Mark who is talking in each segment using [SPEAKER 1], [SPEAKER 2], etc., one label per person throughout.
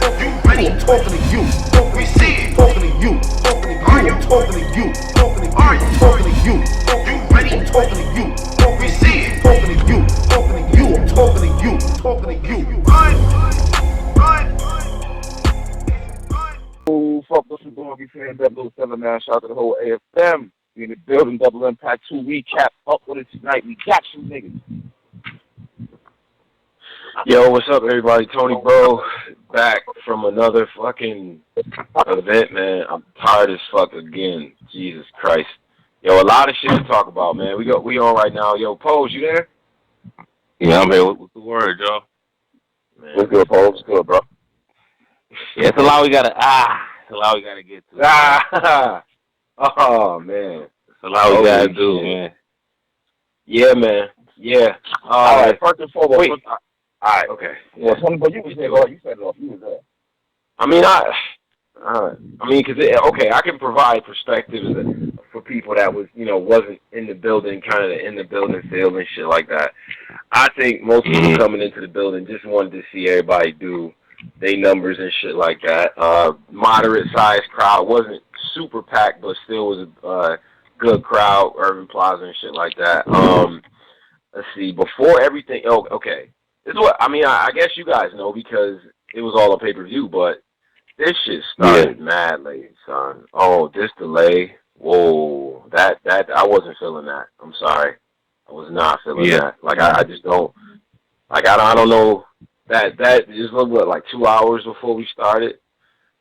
[SPEAKER 1] I'm talking to you. We see it. Talking to you. Are you talking to you? Are you talking to you? You ready? I'm talking to you. We see it. Talking to you. I'm talking to you. Talking to you. Run.
[SPEAKER 2] Oh, fuck, what's going on? We fans that little 7-man. Shout out to the whole AFM. We in the building, Double Impact 2 recap. Up with it tonight. We got you niggas.
[SPEAKER 3] Yo, what's up, everybody? Tony Bro, back from another fucking event, man. I'm tired as fuck again. Jesus Christ. Yo, a lot of shit to talk about, man. We on right now. Yo, Pose, you there?
[SPEAKER 4] Yeah, I'm here. What's the word, Joe?
[SPEAKER 3] Man.
[SPEAKER 2] What's good, Paul? What's good, bro?
[SPEAKER 4] Yeah, it's a lot we gotta get to.
[SPEAKER 3] Oh man.
[SPEAKER 4] It's a lot we gotta do, man.
[SPEAKER 3] Yeah, man. Yeah.
[SPEAKER 2] All right, first and foremost.
[SPEAKER 3] Wait. All right, okay.
[SPEAKER 2] Yeah, Tony, but you was there. You said it off. You was there.
[SPEAKER 3] I mean, because I can provide perspectives for people that wasn't in the building, kind of in the building feel and shit like that. I think most people coming into the building just wanted to see everybody do they numbers and shit like that. Moderate sized crowd, wasn't super packed, but still was a good crowd. Urban Plaza and shit like that. Let's see. Before everything, okay. This is what I guess you guys know because it was all a pay-per-view, but this shit started mad late, son. Oh, this delay. Whoa, that I wasn't feeling that. I'm sorry, I was not feeling that. Like I just don't. Like I don't know. That just looked like 2 hours before we started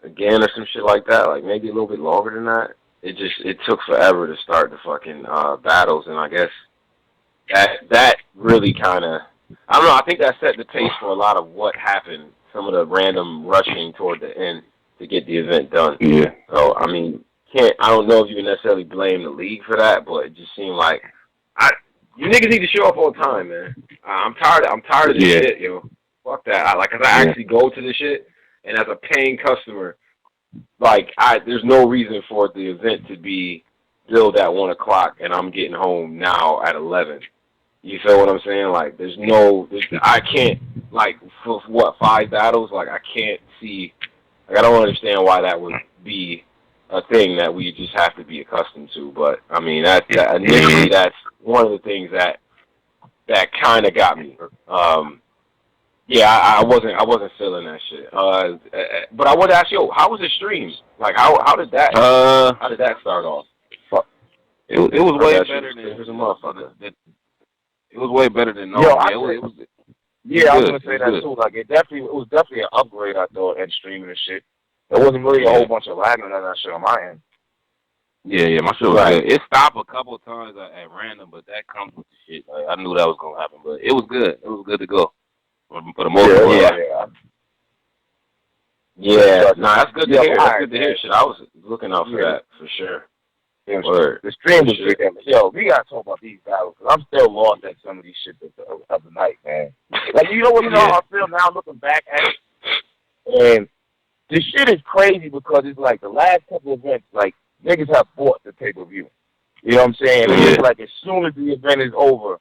[SPEAKER 3] again or some shit like that. Like maybe a little bit longer than that. It took forever to start the fucking battles, and I guess that really kind of. I don't know. I think that set the pace for a lot of what happened. Some of the random rushing toward the end to get the event done.
[SPEAKER 4] Yeah.
[SPEAKER 3] So I mean, I don't know if you can necessarily blame the league for that, but it just seemed like you niggas need to show up on time, man. I'm tired of this shit, yo. Fuck that. Cause I actually go to this shit, and as a paying customer, there's no reason for the event to be billed at 1 o'clock, and I'm getting home now at 11. You feel what I'm saying? Like, I can't, for what, 5 battles? Like, I can't see, I don't understand why that would be a thing that we just have to be accustomed to. But, I mean, initially, that's one of the things that kind of got me. I wasn't feeling that shit. But I wanted to ask you, how was the stream? Like, how did that start off?
[SPEAKER 4] It was way better than It was way better than normal.
[SPEAKER 2] I was gonna say that too. Like it was definitely an upgrade I thought in streaming and shit. There wasn't really a whole bunch of lag on that shit on my end.
[SPEAKER 4] Yeah, my shit was good. It stopped a couple of times at random, but that comes with the shit. Like, I knew that was gonna happen, but it was good. It was good to go for the most part.
[SPEAKER 3] Yeah. Nah, that's good to hear. That's good to hear. Shit, I was looking out for that for sure.
[SPEAKER 2] The stream was great. Yo, we gotta talk about these battles because I'm still lost at some of these shit the other night, man. Like you know how I feel now looking back at it, and this shit is crazy because it's like the last couple of events, like niggas have bought the pay-per-view. You know what I'm saying? And it's like as soon as the event is over,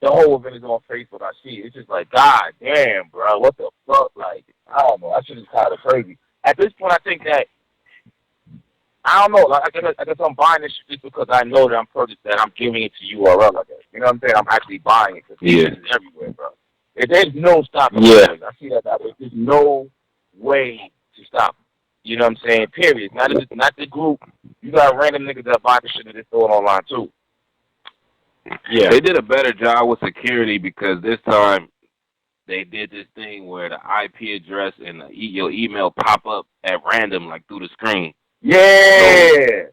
[SPEAKER 2] the whole event is on Facebook. I see it. It's just like, God damn, bro, what the fuck? Like, I don't know. That shit is kind of crazy. At this point, I think that. I don't know. Like, I guess I'm buying this shit just because I know that I'm giving it to URL. I guess you know what I'm saying. I'm actually buying it because it's everywhere, bro. There's no stopping. I see that way. There's no way to stop. You know what I'm saying? Period. Not the group. You got random niggas that buy the shit and just throw it online too.
[SPEAKER 4] Yeah, they did a better job with security because this time they did this thing where the IP address and your email pop up at random, like through the screen.
[SPEAKER 2] Yeah.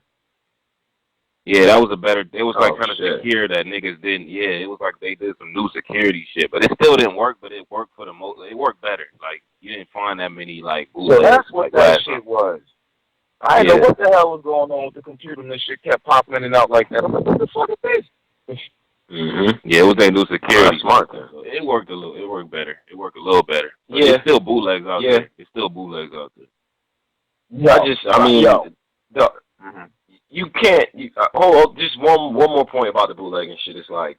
[SPEAKER 4] Yeah, that was a better. It was like kind of secure that niggas didn't. Yeah, it was like they did some new security shit, but it still didn't work. But it worked for the most. It worked better. Like you didn't find that many like.
[SPEAKER 2] So that's what that shit was. I didn't know what the hell was going on with the computer and this shit kept popping in and out like that. I'm like, what the fuck is this?
[SPEAKER 4] Yeah, it was their new security.
[SPEAKER 3] Smart.
[SPEAKER 4] So it worked a little. It worked better. It worked a little better. But
[SPEAKER 3] it's
[SPEAKER 4] still bootlegs out there. It's still bootlegs out there.
[SPEAKER 3] You can't. Hold on, just one more point about the bootlegging shit. It's like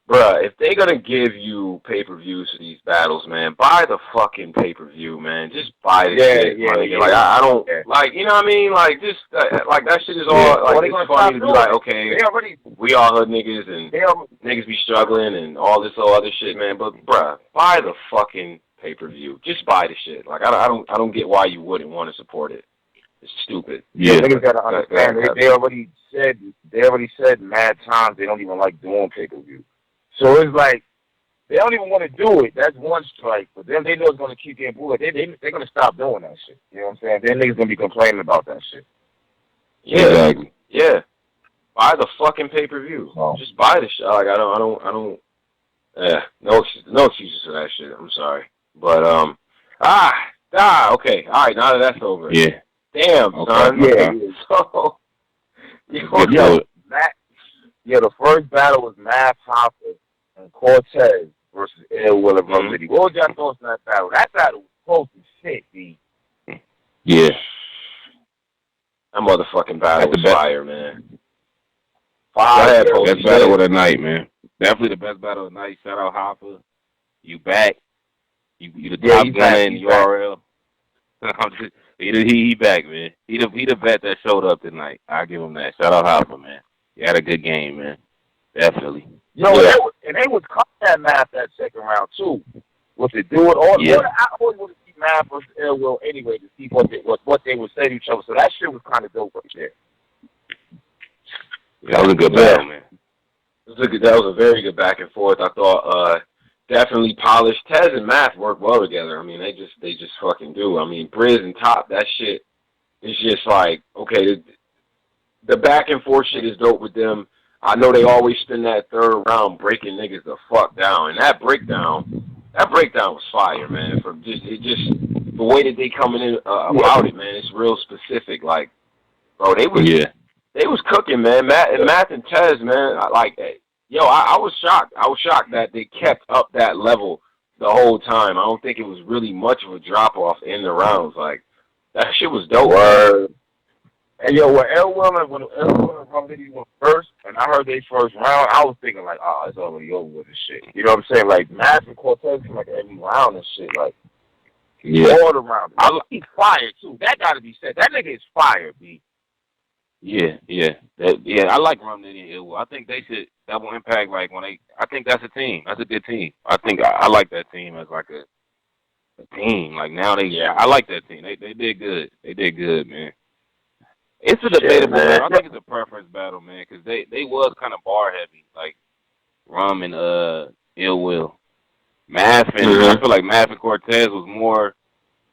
[SPEAKER 3] bruh, if they're gonna give you pay-per-views for these battles, man, buy the fucking pay-per-view, man. Just buy the shit, my nigga. Like, I don't, like, you know what I mean? Like, just, like, that shit is all, like, it's funny to be like, okay, we all hood niggas, and niggas be struggling, and all this other shit, man. But, bruh, buy the fucking pay-per-view. Just buy the shit. Like, I don't get why you wouldn't want to support it. It's stupid.
[SPEAKER 2] Yeah, niggas gotta understand. They already said mad times they don't even like doing pay-per-view. So it's like they don't even want to do it. That's one strike. But then they know it's gonna keep getting bullied. They're gonna stop doing that shit. You know what I'm saying? Then niggas gonna be complaining about that shit.
[SPEAKER 3] Yeah, exactly. Yeah. Buy the fucking pay-per-view. Oh. Just buy the shit. Like, I don't. Yeah, no excuses for that shit. I'm sorry, but okay, all right. Now that that's over.
[SPEAKER 4] Yeah.
[SPEAKER 3] Damn, son.
[SPEAKER 2] Yeah.
[SPEAKER 3] So,
[SPEAKER 2] the first battle was Math Hopper and Cortez versus Ill Will and Verb. What was y'all thoughts on that battle? That battle was close as shit, B.
[SPEAKER 4] Yeah.
[SPEAKER 3] That motherfucking battle was fire, man.
[SPEAKER 4] Fire. Best battle of the night, man. Definitely the best battle of the night. Shout out Hopper. You back. You the top gunner in the URL. He back, man. He the vet that showed up tonight. I'll give him that. Shout out Hopper, man. He had a good game, man. Definitely.
[SPEAKER 2] Yo, and they was caught that Math that second round too. Was it do it all? Yeah. I always want to see Math versus Ill Will anyway to see what they would say to each other. So that shit was kind of dope right there.
[SPEAKER 4] Yeah, that was a good battle, man.
[SPEAKER 3] That was a very good back and forth. I thought definitely polished. Tez and Math work well together. I mean, they just fucking do. I mean, Briz and Top, that shit is just like, okay, the back and forth shit is dope with them. I know they always spend that third round breaking niggas the fuck down, and that breakdown was fire, man. From just the way that they coming in about it, man. It's real specific. Like, bro, they was cooking, man. Math and Tez, man. I was shocked. I was shocked that they kept up that level the whole time. I don't think it was really much of a drop off in the rounds. Like, that shit was dope.
[SPEAKER 2] Word. And yo, when Ill Will and Rum Nitty went first, and I heard they first round, I was thinking like, oh, it's already over with this shit. You know what I'm saying? Like, Math and Cortez like every round and shit. Like, all the rounds. He's fire too. That gotta be said. That nigga is fire, B.
[SPEAKER 4] Yeah. I like Rum Nitty and Ill Will. I think they should. That will impact like when they. I think that's a team. That's a good team. I think I like that team as like a team. Like now I like that team. They did good. They did good, man. It's a debatable battle. I think it's a preference battle, man, because they was kind of bar heavy, like Rum and Ill Will. Math and I feel like Math and Cortez was more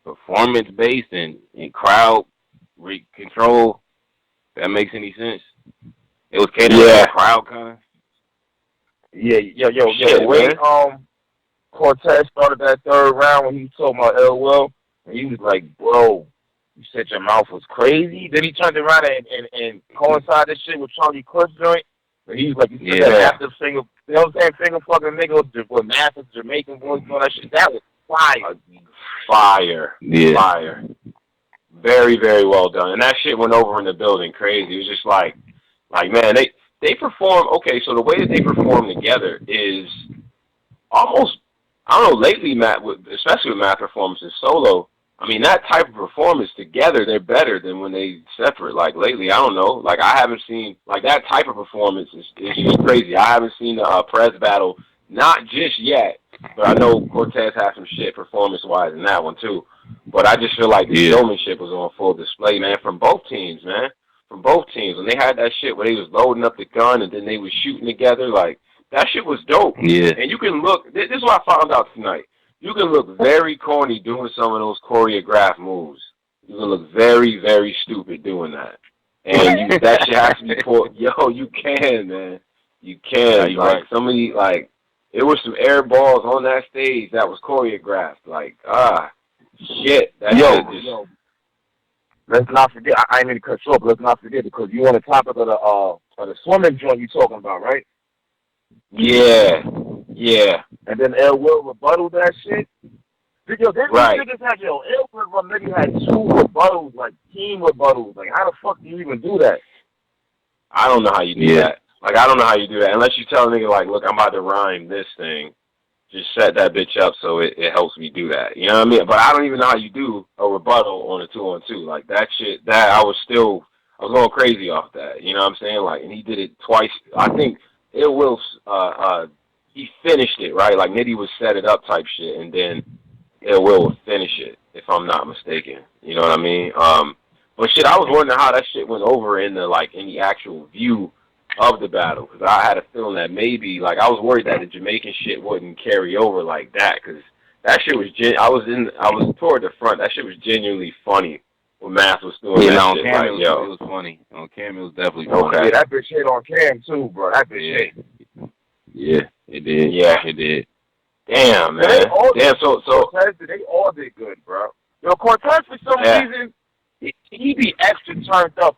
[SPEAKER 4] performance based and crowd control. If that makes any sense. It was catering to the crowd kind of.
[SPEAKER 2] Yeah. The way Cortez started that third round when he was talking about Ill Will, and he was like, bro, you said your mouth was crazy. Then he turned around and coincided this shit with Charlie Cliff's joint. But he's like, you said that after finger, you know what I'm saying, finger fucking nigga with massive Jamaican voice doing that shit. That was fire.
[SPEAKER 3] Fire.
[SPEAKER 4] Yeah.
[SPEAKER 3] Fire. Very, very well done. And that shit went over in the building crazy. It was just like man, they perform, okay, so the way that they perform together is almost, I don't know, lately, Matt, especially with Matt performances solo, I mean, that type of performance together, they're better than when they separate. Like, lately, I don't know. Like, I haven't seen, like, that type of performance is just crazy. I haven't seen the press battle, not just yet, but I know Cortez has some shit performance-wise in that one, too. But I just feel like the showmanship was on full display, man, from both teams, man. From both teams. When they had that shit where they was loading up the gun and then they was shooting together, like, that shit was dope.
[SPEAKER 4] Yeah.
[SPEAKER 3] And you can look, this is what I found out tonight. You can look very corny doing some of those choreographed moves. You can look very, very stupid doing that. And that shit has to be pulled. Yo, you can, man. You can.
[SPEAKER 4] Yeah,
[SPEAKER 3] like,
[SPEAKER 4] right.
[SPEAKER 3] Somebody, like, there were some air balls on that stage that was choreographed. Like, shit. That shit just...
[SPEAKER 2] Let's not forget, I ain't mean to cut you off, but let's not forget, because you on the topic of the swimming joint you talking about, right?
[SPEAKER 3] Yeah.
[SPEAKER 2] And then Ill Will rebuttal that shit. Yo, they niggas had, Ill Will maybe had 2 rebuttals, like team rebuttals. Like, how the fuck do you even do that?
[SPEAKER 3] I don't know how you do that. Like, I don't know how you do that. Unless you tell a nigga, like, look, I'm about to rhyme this thing. Just set that bitch up so it helps me do that. You know what I mean? But I don't even know how you do a rebuttal on a 2-on-2. Like, that shit, I was going crazy off that. You know what I'm saying? Like, and he did it twice. I think Ill Will, he finished it, right? Like, Nitty would set it up type shit, and then Ill Will would finish it, if I'm not mistaken. You know what I mean? But shit, I was wondering how that shit went over in the actual view of the battle, because I had a feeling that maybe, like, I was worried that the Jamaican shit wouldn't carry over like that, because that shit was I was toward the front. That shit was genuinely funny when Math was doing that shit.
[SPEAKER 4] Cam,
[SPEAKER 3] like,
[SPEAKER 4] it was funny. On Cam, it was definitely funny.
[SPEAKER 2] Okay. Yeah, that bitch hit on Cam too, bro. That bitch hit.
[SPEAKER 4] Yeah, it did.
[SPEAKER 3] Yeah,
[SPEAKER 4] it did.
[SPEAKER 3] Damn, man. Damn, so
[SPEAKER 2] Cortez, they all did good, bro. Yo, Cortez for some reason he be extra turned up,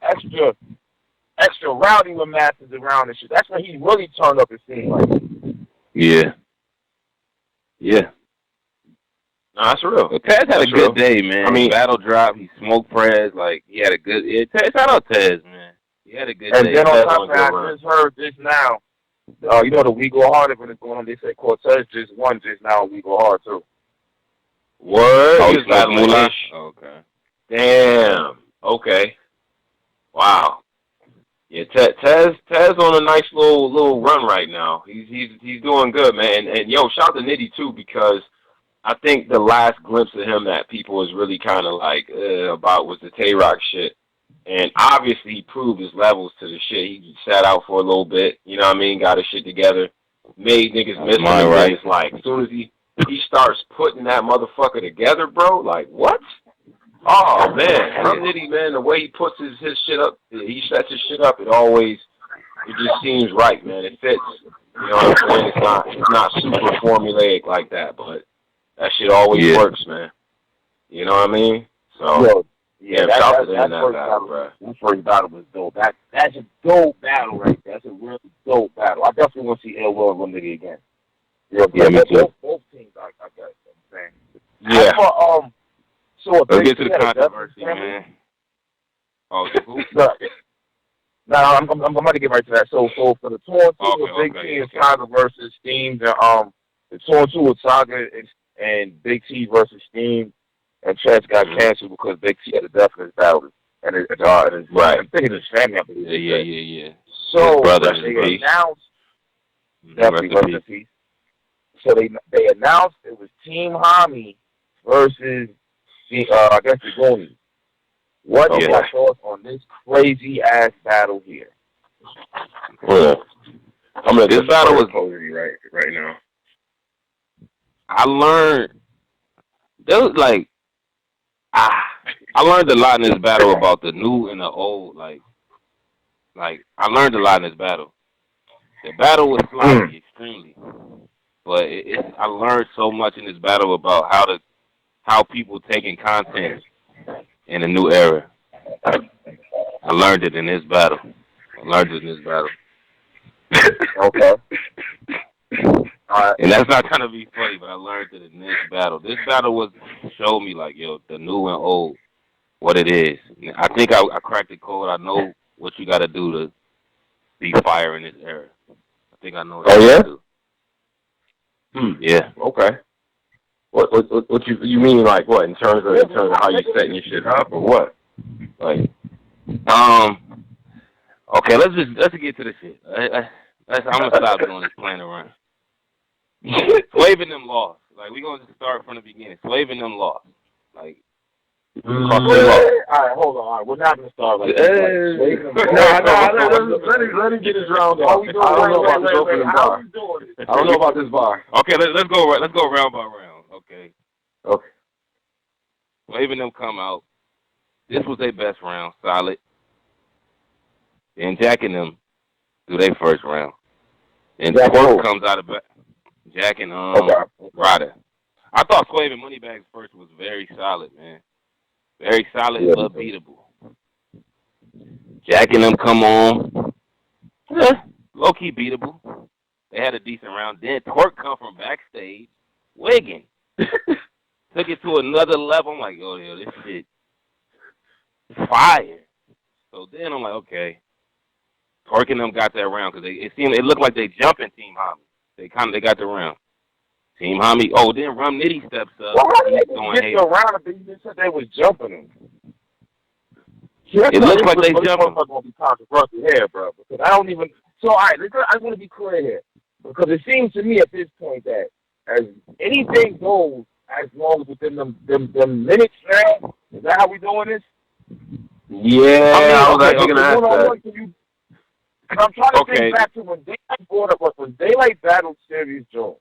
[SPEAKER 2] extra rowdy when Math is around and shit. That's when he really turned up, it seems like.
[SPEAKER 4] Yeah. Yeah.
[SPEAKER 3] No, that's real.
[SPEAKER 4] Well, Tez had a good day, man. I mean, battle drop, he smoked Prez, like, he had a good, shout out Tez, man. He had a good day.
[SPEAKER 2] And then on top of that, I just heard this now, you know, the We Go Hard event is going on. They said Cortez just won just now, We Go Hard, too.
[SPEAKER 3] Word?
[SPEAKER 4] Oh,
[SPEAKER 3] he was battling Ish.
[SPEAKER 4] Okay.
[SPEAKER 3] Damn. Okay. Wow. Yeah, Tez on a nice little run right now. He's doing good, man. And yo, shout out to Nitty too, because I think the last glimpse of him that people was really kind of like about was the Tay-Rock shit. And obviously he proved his levels to the shit. He sat out for a little bit, you know what I mean? Got his shit together, made niggas miss him. Right. It's like as soon as he starts putting that motherfucker together, bro. Like what? Oh man, Nitty, man, the way he puts his shit up, he sets his shit up. It just seems right, man. It fits. You know what I'm saying? It's not super formulaic like that, but that shit always works, man. You know what I mean? So
[SPEAKER 2] that first battle was dope. That's a dope battle right there. That's a really dope battle. I definitely want to see Ill Will and Little Nigga again.
[SPEAKER 3] Yeah, me too.
[SPEAKER 2] Both teams, I guess. I'm saying.
[SPEAKER 3] Yeah.
[SPEAKER 2] So
[SPEAKER 4] let's get to the controversy, man. Oh, who?
[SPEAKER 2] No, I'm going to get right to that. So for the 2-on-2 with Big T and Saga versus Steam, the 2-on-2 with Saga and Big T versus Steam, and Chance got canceled because Big T had a death in his battle, and his right. I'm thinking his family. I believe.
[SPEAKER 4] Yeah.
[SPEAKER 2] So
[SPEAKER 4] they
[SPEAKER 2] announced definitely. So they announced it was Team Homi versus I guess the Goonies. What are your thoughts on this crazy ass battle here?
[SPEAKER 3] Well, this battle was right now.
[SPEAKER 4] I learned I learned a lot in this battle about the new and the old. Like I learned a lot in this battle. The battle was sloppy, extremely, but I learned so much in this battle about how people taking content in a new era. I learned it in this battle.
[SPEAKER 2] Okay.
[SPEAKER 4] And that's not trying to be funny, but I learned it in this battle. This battle showed me, like, yo, the new and old, what it is. I think I cracked the code. I know what you got to do to be fire in this era. I think I know what you got to do. Yeah.
[SPEAKER 3] Okay. What you mean, like what in terms of how you setting your shit up or what? Like,
[SPEAKER 4] okay, let's get to the shit. I'm gonna stop doing this playing around. Slave and them lost. Like we gonna just start from the beginning. Slave and them lost. Like.
[SPEAKER 2] All right, hold on. All right, we're not gonna start like this.
[SPEAKER 3] Let him get his round off. I don't know about this bar.
[SPEAKER 4] Okay, let's go round by round. Okay. Slave and them come out. This was their best round, solid. Then Jack and them do their first round. And Twerk comes out of Jack and Ryder. I thought Slave and Moneybags first was very solid, man. Very solid, but beatable. Jack and them come on. Low-key beatable. They had a decent round. Then Twerk come from backstage, wigging. Took it to another level. I'm like, yo, this shit fire. So then I'm like, okay. Twerk and them got that round because it looked like they jumping Team Homi. They got the round. Team Homi. Oh, then Rum Nitty steps up.
[SPEAKER 2] Well, how did they get the round if you just said they was jumping him?
[SPEAKER 4] It looks like they jumping.
[SPEAKER 2] This gonna be controversial here, bro. Because I don't even. So all right, I want to be clear here because it seems to me at this point that as anything goes, as long as within them minutes now. Is that how we doing this?
[SPEAKER 3] Yeah, I was actually gonna ask that.
[SPEAKER 2] I'm trying to think back to when Daylight brought up when Daylight battled Serious Jones,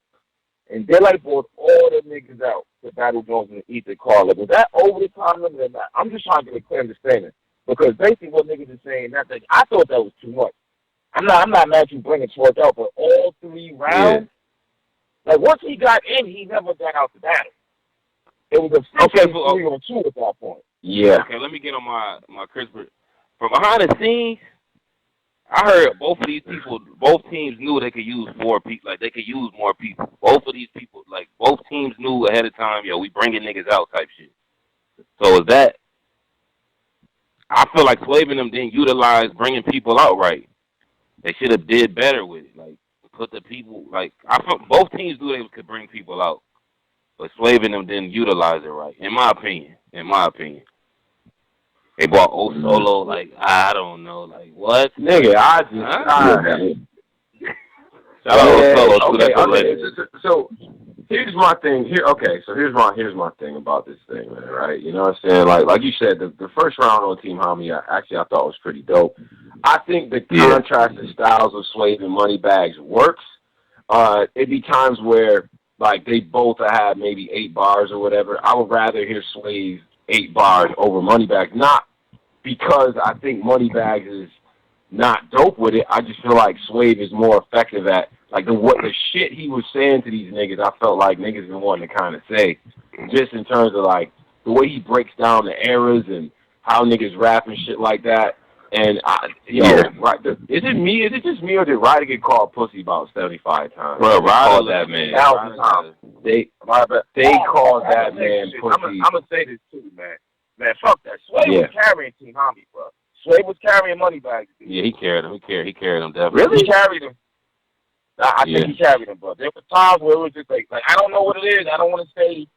[SPEAKER 2] and Daylight brought all the niggas out to battle Jones and Ethan Carter. Was that over the time limit or not? I'm just trying to get a clear understanding because basically what niggas are saying I thought that was too much. I'm not mad at you bringing Twerk out, but all 3 rounds, like once he got in, he never got out the battle. It was officially 3-on-2 at that point.
[SPEAKER 3] Yeah.
[SPEAKER 4] Okay, let me get on my CRISPR. From behind the scenes, I heard both teams knew they could use more people. Like, they could use more people. Both of these people, like, both teams knew ahead of time, we bringing niggas out type shit. So is that, I feel like Swave and them didn't utilize bringing people out right. They should have did better with it. Like, put the people, like, I felt both teams knew they could bring people out. But Swave and them didn't utilize it right, in my opinion. They bought Solo, like, I don't know, like, what?
[SPEAKER 3] Nigga,
[SPEAKER 4] Shout out Solo, too.
[SPEAKER 3] So, here's my thing. Here's my thing about this thing, man, right? You know what I'm saying? Like you said, the first round on Team Homi, I thought was pretty dope. I think the contrasted styles of Swave and Moneybags works. It'd be times where, like, they both have maybe 8 bars or whatever. I would rather hear Swave 8 bars over Moneybags, not because I think Moneybags is not dope with it. I just feel like Swave is more effective at, like, the shit he was saying to these niggas. I felt like niggas been wanting to kind of say, just in terms of, like, the way he breaks down the eras and how niggas rap and shit like that. And right, is it just me or did Ryder get called pussy about 75 times?
[SPEAKER 4] Bro, Ryder that man.
[SPEAKER 3] They called that man pussy.
[SPEAKER 2] I'm gonna say this too, man. Man, fuck that. Sway was carrying Team Homi, bro. Sway was carrying Moneybags.
[SPEAKER 4] Yeah, he carried him. He carried him definitely.
[SPEAKER 2] Really? He carried him. I think he carried him, bro. There were times where it was just like I don't know what it is. I don't want to say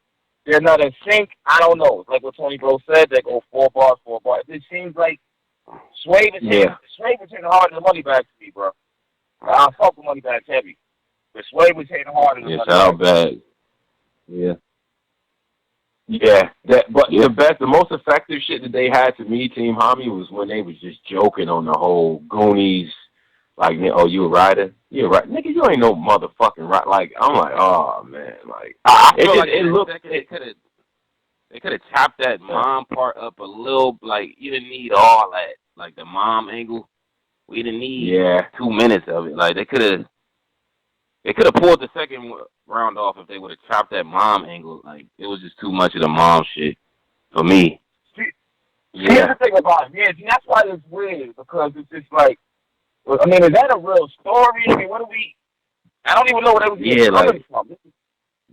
[SPEAKER 2] they're not in sync. I don't know. Like what Tony Bro said, they go 4 bars. It seems like Sway was hitting harder than Moneybags to me, bro. I fuck with Moneybags heavy. But Sway was hitting harder than
[SPEAKER 4] Moneybags.
[SPEAKER 3] The most effective shit that they had to me, Team Homi, was when they was just joking on the whole Goonies. Like, oh, you a Ryder? You a Ryder? Nigga, you ain't no motherfucking Ryder. Like, I'm like, oh, man. Like,
[SPEAKER 4] I feel like they could have chopped that mom part up a little. Like, you didn't need all that. Like, the mom angle. We didn't need 2 minutes of it. Like, they could have pulled the second round off if they would have chopped that mom angle. Like, it was just too much of the mom shit for me.
[SPEAKER 2] Here's the thing about it. Yeah, that's why it's weird, because it's just like, I mean, is that a real story? I mean, I don't even know what they was coming from.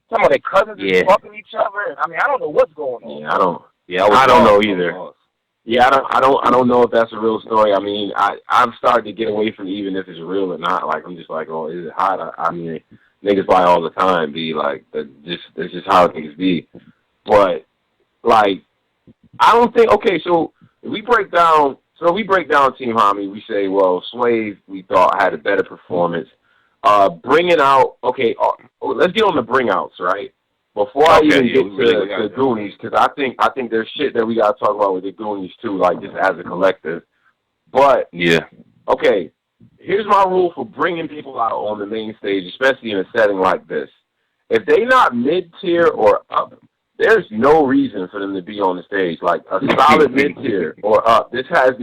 [SPEAKER 2] Some of their cousins is fucking each other. I mean, I don't know what's going on.
[SPEAKER 3] I don't know either. Yeah, I don't know if that's a real story. I mean, I'm starting to get away from even if it's real or not. Like, I'm just like, oh, is it hot? I mean, niggas lie all the time. Be like, that's just how things be. But like, I don't think. Okay, so if we break down Team Homi, we say, well, Swave we thought had a better performance. Bringing out, let's get on the bring outs, right? Before I even get to the Goonies, because I think there's shit that we gotta talk about with the Goonies too, like just as a collective. But okay, here's my rule for bringing people out on the main stage, especially in a setting like this. If they not mid tier or up, there's no reason for them to be on the stage. Like a solid mid tier or up. This is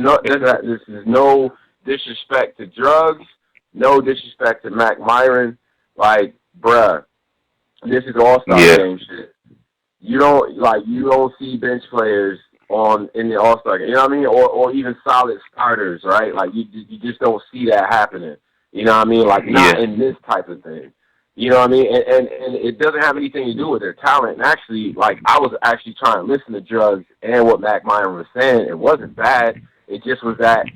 [SPEAKER 3] no disrespect to Drugs, no disrespect to Mac Myron. Like, bruh. This is all-star game shit. You don't see bench players in the all-star game. You know what I mean? Or even solid starters, right? Like you just don't see that happening. You know what I mean? Like not in this type of thing. You know what I mean? And it doesn't have anything to do with their talent. And actually, like I was actually trying to listen to Drugs and what Mac Myron was saying. It wasn't bad. It just was that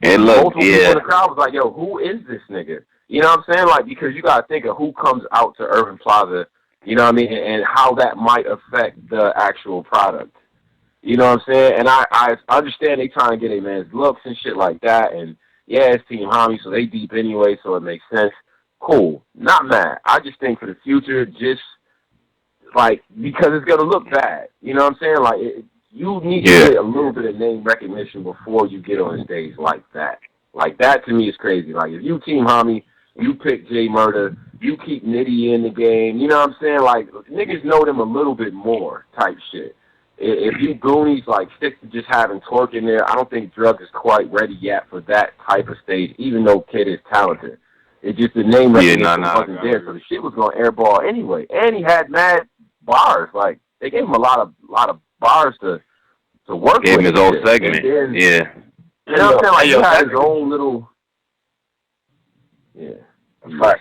[SPEAKER 4] And look,
[SPEAKER 3] multiple people in the crowd was like, yo, who is this nigga? You know what I'm saying? Like, because you got to think of who comes out to Urban Plaza, you know what I mean, and how that might affect the actual product. You know what I'm saying? And I understand they trying to get a man's looks and shit like that, and yeah, it's Team Homi, so they deep anyway, so it makes sense. Cool. Not mad. I just think for the future, just, like, because it's going to look bad. You know what I'm saying? Like, you need to get a little bit of name recognition before you get on stage like that. Like, that to me is crazy. Like, if you Team Homi, you pick J Murder, you keep Nitty in the game, you know what I'm saying? Like, niggas know them a little bit more type shit. If you Goonies, like, stick to just having Twerk in there, I don't think Drug is quite ready yet for that type of stage, even though Kid is talented. It's just the name recognition wasn't there, so the shit was going to airball anyway. And he had mad bars. Like, they gave him a lot of bars to work with.
[SPEAKER 4] Gave him his own segment,
[SPEAKER 3] then,
[SPEAKER 4] yeah.
[SPEAKER 3] You know what I'm saying? Like, he had his own little... Yeah.
[SPEAKER 2] Right.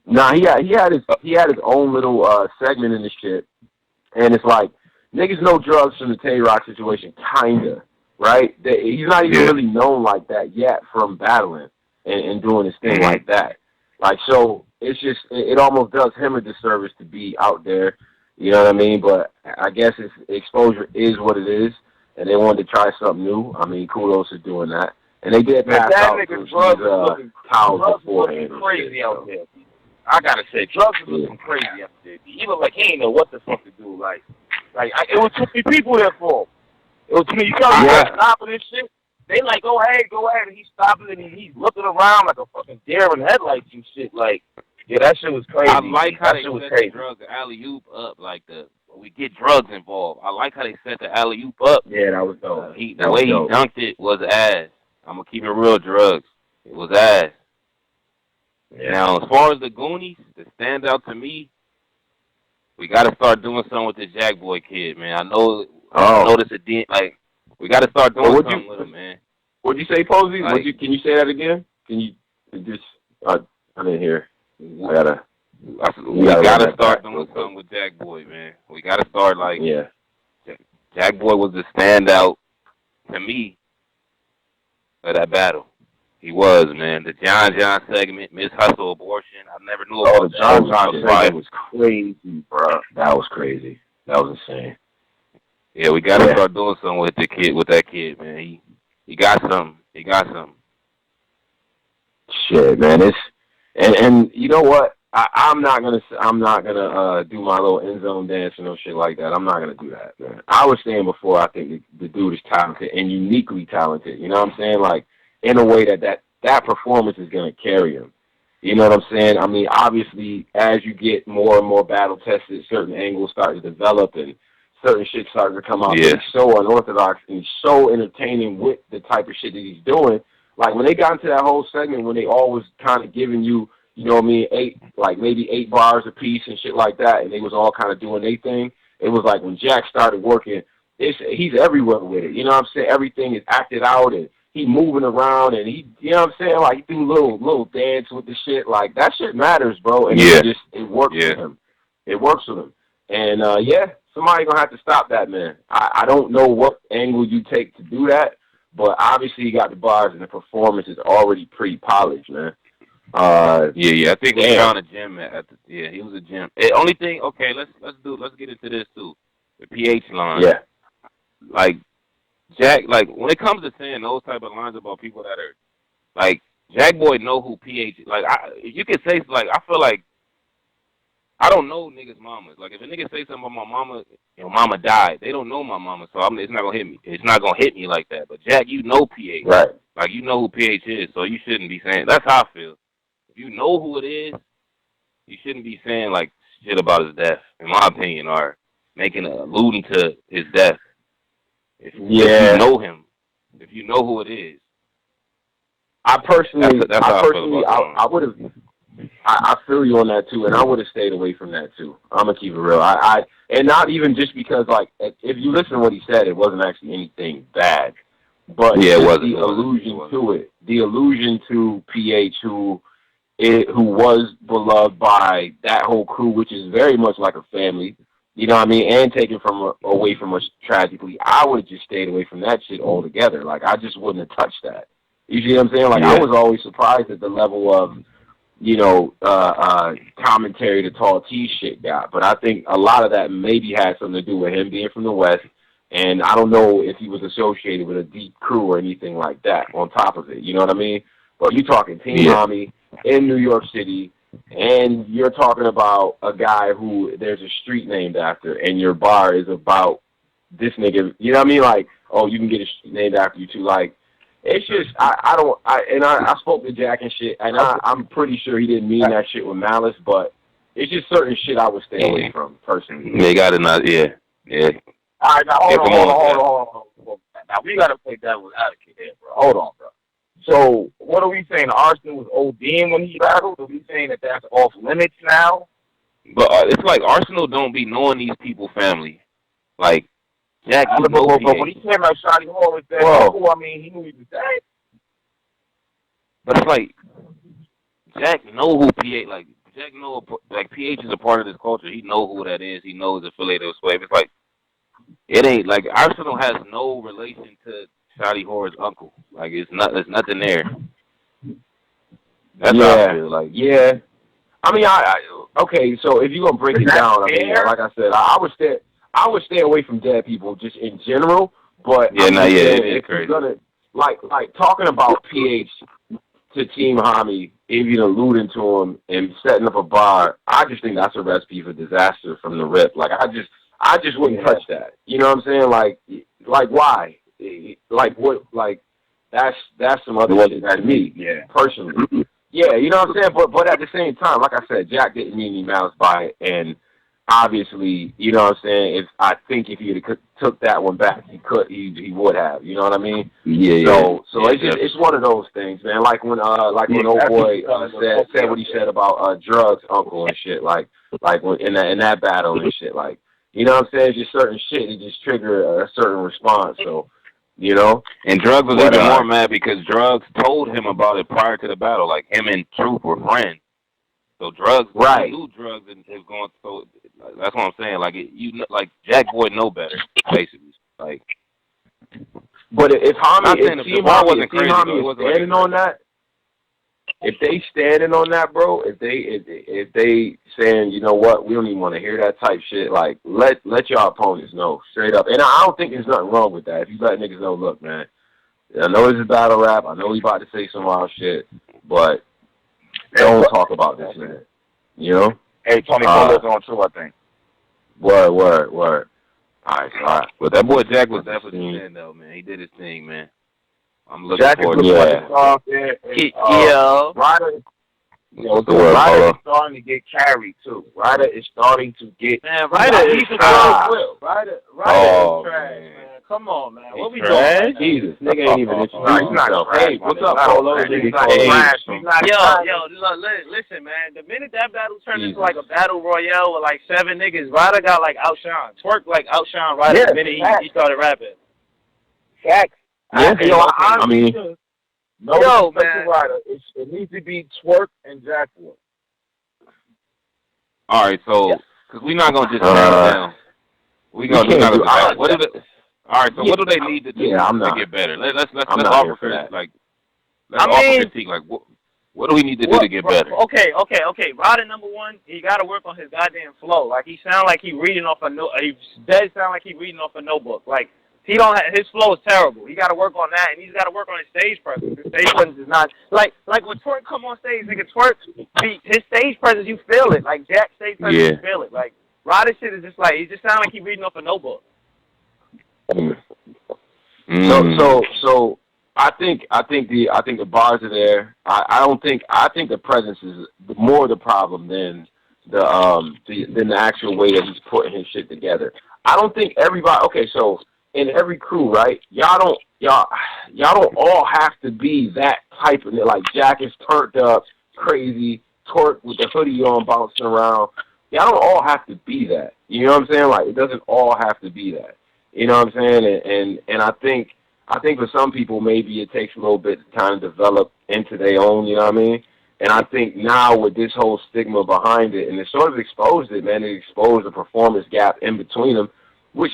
[SPEAKER 3] Nah, he had his own little segment in this shit, and it's like niggas know Drugs from the Tay Rock situation, kinda, right? He's not even really known like that yet from battling and doing his thing like that. Like, so it's just it almost does him a disservice to be out there, you know what I mean? But I guess his exposure is what it is, and they wanted to try something new. I mean, kudos for doing that. And they did pass out
[SPEAKER 2] nigga Drugs looking crazy out there. I gotta say, Drugs is looking crazy out there. He looked like he ain't know what the fuck to do. Like it was too many people there for him. It was too many. You know, stopping this shit. They like, go ahead, and he's stopping it, and he's looking around like a fucking deer in headlights and shit. Like, yeah, that shit was crazy.
[SPEAKER 4] I like how they set the Drugs alley-oop up, like we get Drugs involved. I like how they set the alley-oop up.
[SPEAKER 3] Yeah, that was dope.
[SPEAKER 4] The way he dunked it was ass. I'm going to keep it real, Drugs. It was ass. Yeah. Now, as far as the Goonies, the standout to me, we got to start doing something with the Jackboy kid, man. I know this is like, we got to start doing something with him, man.
[SPEAKER 3] What'd you say, Posey? Like, can you say that again? Can you just, I didn't hear. We got
[SPEAKER 4] to start doing something with Jackboy, man. We got to start, like, Jackboy was the standout to me of that battle. He was, man. The John segment, Miss Hustle abortion. I never knew about
[SPEAKER 3] the John segment was crazy, bro. That was crazy. That was insane.
[SPEAKER 4] Yeah, we gotta start doing something with that kid, man. He got something.
[SPEAKER 3] Shit, man. And you know what? I'm not gonna do my little end zone dance or no shit like that. I'm not gonna do that, man. I was saying before, I think the dude is talented and uniquely talented. You know what I'm saying? Like, in a way that performance is gonna carry him. You know what I'm saying? I mean, obviously, as you get more and more battle tested, certain angles start to develop and certain shit starting to come out. He's so unorthodox and he's so entertaining with the type of shit that he's doing. Like, when they got into that whole segment when they all was kind of giving you, you know what I mean, maybe 8 bars a piece and shit like that, and they was all kind of doing their thing. It was like when Jack started working, he's everywhere with it. You know what I'm saying? Everything is acted out and he moving around and he, you know what I'm saying? Like, he do little dance with the shit. Like, that shit matters, bro. And it works with him. It works with him. And, somebody gonna have to stop that, man. I don't know what angle you take to do that, but obviously you got the bars and the performance is already pretty polished, man.
[SPEAKER 4] I think we found a gem he was a gem. Only thing, okay, let's get into this too. The PH line.
[SPEAKER 3] Yeah.
[SPEAKER 4] Like, Jack, like, when it comes to saying those type of lines about people that are, like, Jackboy know who PH is. Like, if you could say, like, I feel like, I don't know niggas' mamas. Like, if a nigga say something about my mama, you know, mama died, they don't know my mama, so it's not gonna hit me. It's not gonna hit me like that. But Jack, you know PH.
[SPEAKER 3] Right.
[SPEAKER 4] Like, you know who PH is, so you shouldn't be saying, that's how I feel. If you know who it is, you shouldn't be saying, like, shit about his death, in my opinion, or alluding to his death. If you know him, if you know who it is.
[SPEAKER 3] I would have. I feel you on that too, and I would have stayed away from that too. I'm gonna keep it real. And not even just because, like, if you listen to what he said, it wasn't actually anything bad, but
[SPEAKER 4] it wasn't.
[SPEAKER 3] The allusion to it, the allusion to PH, who was beloved by that whole crew, which is very much like a family. you know what I mean, and taken away from us tragically, I would have just stayed away from that shit altogether. Like, I just wouldn't have touched that. You see what I'm saying? Like, I was always surprised at the level of, you know, commentary the Tall T shit got. But I think a lot of that maybe had something to do with him being from the West. And I don't know if he was associated with a deep crew or anything like that on top of it. You know what I mean? But you talking Team Homi in New York City, and you're talking about a guy who there's a street named after, and your bar is about this nigga. You know what I mean? Like, oh, you can get a street named after you too. Like, it's just, I spoke to Jack and shit, and I'm pretty sure he didn't mean that shit with malice, but it's just certain shit I would stay away from, personally.
[SPEAKER 4] They got it not, yeah.
[SPEAKER 2] All right, now hold on. Now we gotta play devil's advocate here, bro. Hold on, bro. So what are we saying? Arsenal was ODing when he battled? Are we saying that that's off limits now?
[SPEAKER 4] But it's like Arsenal don't be knowing these people family. Like, Jack,
[SPEAKER 2] but when he came out, Shotty Hall was there. I mean, he knew he was dead.
[SPEAKER 4] But it's like, Jack know who PH, like, Jack know, like, PH is a part of this culture. He know who that is. He knows affiliated with Slave. It's like, it ain't, like, Arsenal has no relation to Shotty Horror's uncle. Like, there's nothing there. That's how I feel, like.
[SPEAKER 3] Yeah. I mean, okay, so if you're going to break it down, I mean, like I said, I would stay away from dead people just in general, but if you're gonna like talking about PH to Team Homi, even alluding to him and setting up a bar, I just think that's a recipe for disaster from the rip. Like, I just wouldn't touch that. You know what I'm saying? Like why? Like what? Like that's some other shit to me, personally. Yeah, you know what I'm saying? But at the same time, like I said, Jack didn't mean any malice by it, and obviously, you know what I'm saying, I think if he had took that one back, he would have, you know what I mean? So it's one of those things, man. Like when old boy said what he said about drugs uncle and shit, like when in that battle and shit, like, you know what I'm saying? Just certain shit, it just trigger a certain response. So, you know,
[SPEAKER 4] and Drugs was even more mad because Drugs told him about it prior to the battle. Like, him and Truth were friends. So Drugs, knew Drugs and is going. So that's what I'm saying. Like, like Jackboy know better, basically. Like,
[SPEAKER 3] but if Homi, if Team Homi is standing on that, if they standing on that, bro, if they saying, you know what, we don't even want to hear that type shit. Like, let your opponents know straight up. And I don't think there's nothing wrong with that. If you let niggas know, look, man, I know this is battle rap. I know we about to say some wild shit, but don't talk about this, man. You know?
[SPEAKER 2] Hey, Tony Polo's on too, I think.
[SPEAKER 3] Word. All right.
[SPEAKER 4] But that boy Jack was definitely in, though, man. He did his thing, man. I'm looking forward to
[SPEAKER 2] it. Ryder is starting to get carried, too. Ryder is starting to get...
[SPEAKER 5] Man, Ryder is trash. Ryder is trash, man. Come on, man. What we doing?
[SPEAKER 3] Jesus, nigga ain't even introduced himself. Hey, what's up, Polo?
[SPEAKER 5] Yo, listen, man. The minute that battle turned into like a battle royale with like 7 niggas, Ryder got like outshined. Twerk like outshined Ryder the minute he started rapping.
[SPEAKER 2] Facts.
[SPEAKER 3] Yeah, I mean,
[SPEAKER 2] man. Ryder. It needs to be Twerk and Jackboy.
[SPEAKER 4] All right, so because we're not gonna just turn it down. We're not gonna do that. All right, so what do they need to do to get better? Let's offer critique. Like, offer critique. Like, what do we need to do to get better?
[SPEAKER 5] Okay. Ryder, number one, he got to work on his goddamn flow. Like, he sound like he reading off a reading off a notebook. Like, his flow is terrible. He got to work on that, and he's got to work on his stage presence. His stage presence is not like when Twerk come on stage, nigga. Twerk, his stage presence, you feel it. Like Jack's stage presence, you feel it. Like Ryder shit is just like he just sound like he reading off a notebook.
[SPEAKER 3] So I think the bars are there. I think the presence is more the problem than the actual way that he's putting his shit together. I don't think everybody. Okay, so in every crew, right? Y'all don't all have to be that type of, like, Jack is turned up, crazy, Twerk with the hoodie on, bouncing around. Y'all don't all have to be that. You know what I'm saying? Like, it doesn't all have to be that. You know what I'm saying? And I think for some people maybe it takes a little bit of time to develop into their own. You know what I mean? And I think now with this whole stigma behind it, and it sort of exposed it, man. It exposed the performance gap in between them, which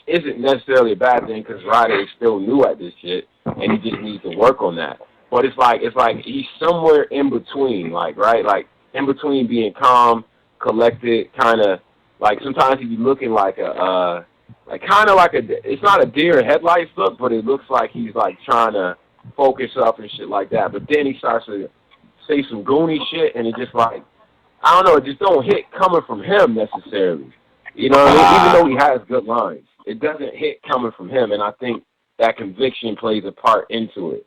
[SPEAKER 3] isn't necessarily a bad thing because Ryder is still new at this shit, and he just needs to work on that. But it's like he's somewhere in between, like in between being calm, collected, kind of like sometimes he be looking like it's not a deer in headlights look, but it looks like he's like trying to focus up and shit like that. But then he starts to say some goony shit, and it just like, I don't know, it just don't hit coming from him necessarily. You know what I mean? Even though he has good lines, it doesn't hit coming from him, and I think that conviction plays a part into it.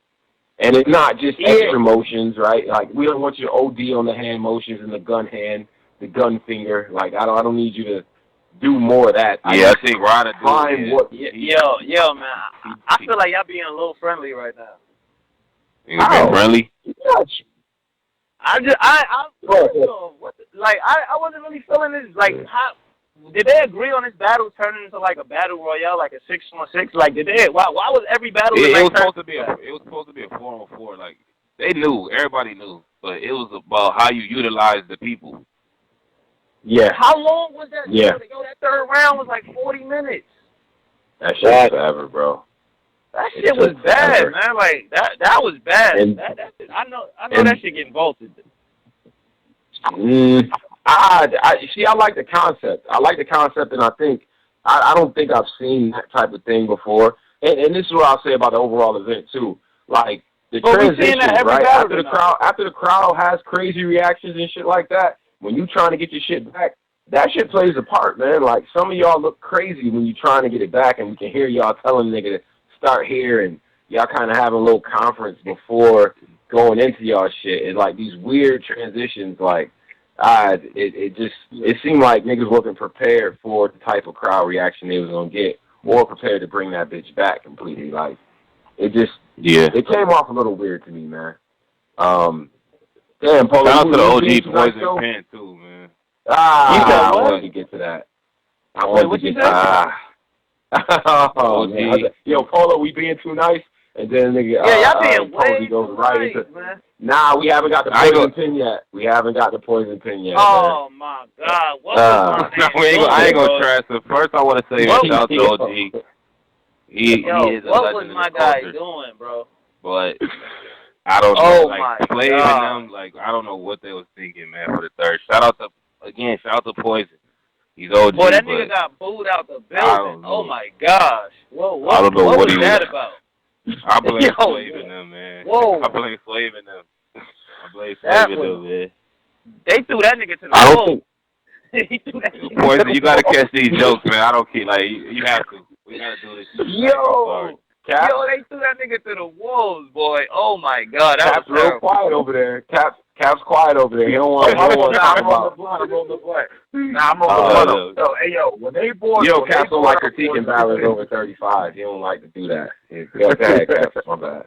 [SPEAKER 3] And it's not just extra motions, right? Like, we don't want you to OD on the hand motions and the gun hand, the gun finger. Like, I don't need you to do more of that.
[SPEAKER 4] Yeah, I think Ryder
[SPEAKER 5] Yo, man, I feel like y'all being a little friendly right now.
[SPEAKER 4] You being friendly?
[SPEAKER 5] I wasn't really feeling this. Like, how did they agree on this battle turning into like a battle royale, like a 6-on-6? Like, did they? Why was every battle?
[SPEAKER 4] It was supposed to be a 4-on-4. Like, they knew, everybody knew, but it was about how you utilize the people.
[SPEAKER 3] Yeah.
[SPEAKER 5] How long was that?
[SPEAKER 3] Yeah.
[SPEAKER 5] Yo, that third round was like 40 minutes.
[SPEAKER 3] That shit was forever, bro.
[SPEAKER 5] That shit was bad, man. Like that was bad.
[SPEAKER 3] And
[SPEAKER 5] I know that shit getting vaulted.
[SPEAKER 3] I like the concept. And I think I don't think I've seen that type of thing before. And this is what I'll say about the overall event too. Like the transition, right? After the crowd has crazy reactions and shit like that, when you trying to get your shit back, that shit plays a part, man. Like some of y'all look crazy when you trying to get it back, and we can hear y'all telling the nigga to start here, and y'all kind of having a little conference before going into y'all shit. And like these weird transitions, like it seemed like niggas wasn't prepared for the type of crowd reaction they was gonna get, or prepared to bring that bitch back completely. Like it came off a little weird to me, man. Damn, Polo.
[SPEAKER 4] Shout out to the OG Poison Pen too, man.
[SPEAKER 3] I wanted to get to that. What you said? Oh, man. Yo, Polo, we being too nice, and then nigga,
[SPEAKER 5] y'all being way
[SPEAKER 3] goes
[SPEAKER 5] too
[SPEAKER 3] right
[SPEAKER 5] nice,
[SPEAKER 3] into,
[SPEAKER 5] man.
[SPEAKER 3] Nah, we haven't got the poison pin yet.
[SPEAKER 5] Oh my God, what was my name?
[SPEAKER 4] I ain't gonna trash it. First, I want to say shout out to OG. He is a
[SPEAKER 5] what
[SPEAKER 4] legend
[SPEAKER 5] was my
[SPEAKER 4] in the
[SPEAKER 5] guy
[SPEAKER 4] culture.
[SPEAKER 5] doing, bro?
[SPEAKER 4] But I don't know,
[SPEAKER 5] Oh
[SPEAKER 4] like
[SPEAKER 5] my
[SPEAKER 4] Flav
[SPEAKER 5] God.
[SPEAKER 4] and them, like I don't know what they was thinking, man, for the third. Shout out to Poison. He's OG.
[SPEAKER 5] Boy, that nigga got booed out the building. Oh my gosh. Whoa,
[SPEAKER 4] I don't know
[SPEAKER 5] what
[SPEAKER 4] he
[SPEAKER 5] was that
[SPEAKER 4] was
[SPEAKER 5] about?
[SPEAKER 4] I blame Flav and them, man.
[SPEAKER 5] Whoa.
[SPEAKER 4] I blame Flav and them, man.
[SPEAKER 5] They threw that nigga to the wall. He threw that nigga.
[SPEAKER 4] Poison, you gotta catch these jokes, man. I don't care. Like you have to. We gotta do this shit.
[SPEAKER 5] Yo, they threw that nigga to the walls, boy. Oh my God, that
[SPEAKER 3] Cap's
[SPEAKER 5] was
[SPEAKER 3] real
[SPEAKER 5] terrible.
[SPEAKER 3] quiet over there. Cap's quiet over there. He don't want to talk about.
[SPEAKER 1] I'm on the block. Nah, I'm on the block. So, hey, yo, when they bought...
[SPEAKER 3] Yo, Cap don't like critiquing ballots over 35. He don't like to do that. Go ahead, Cap. My bad.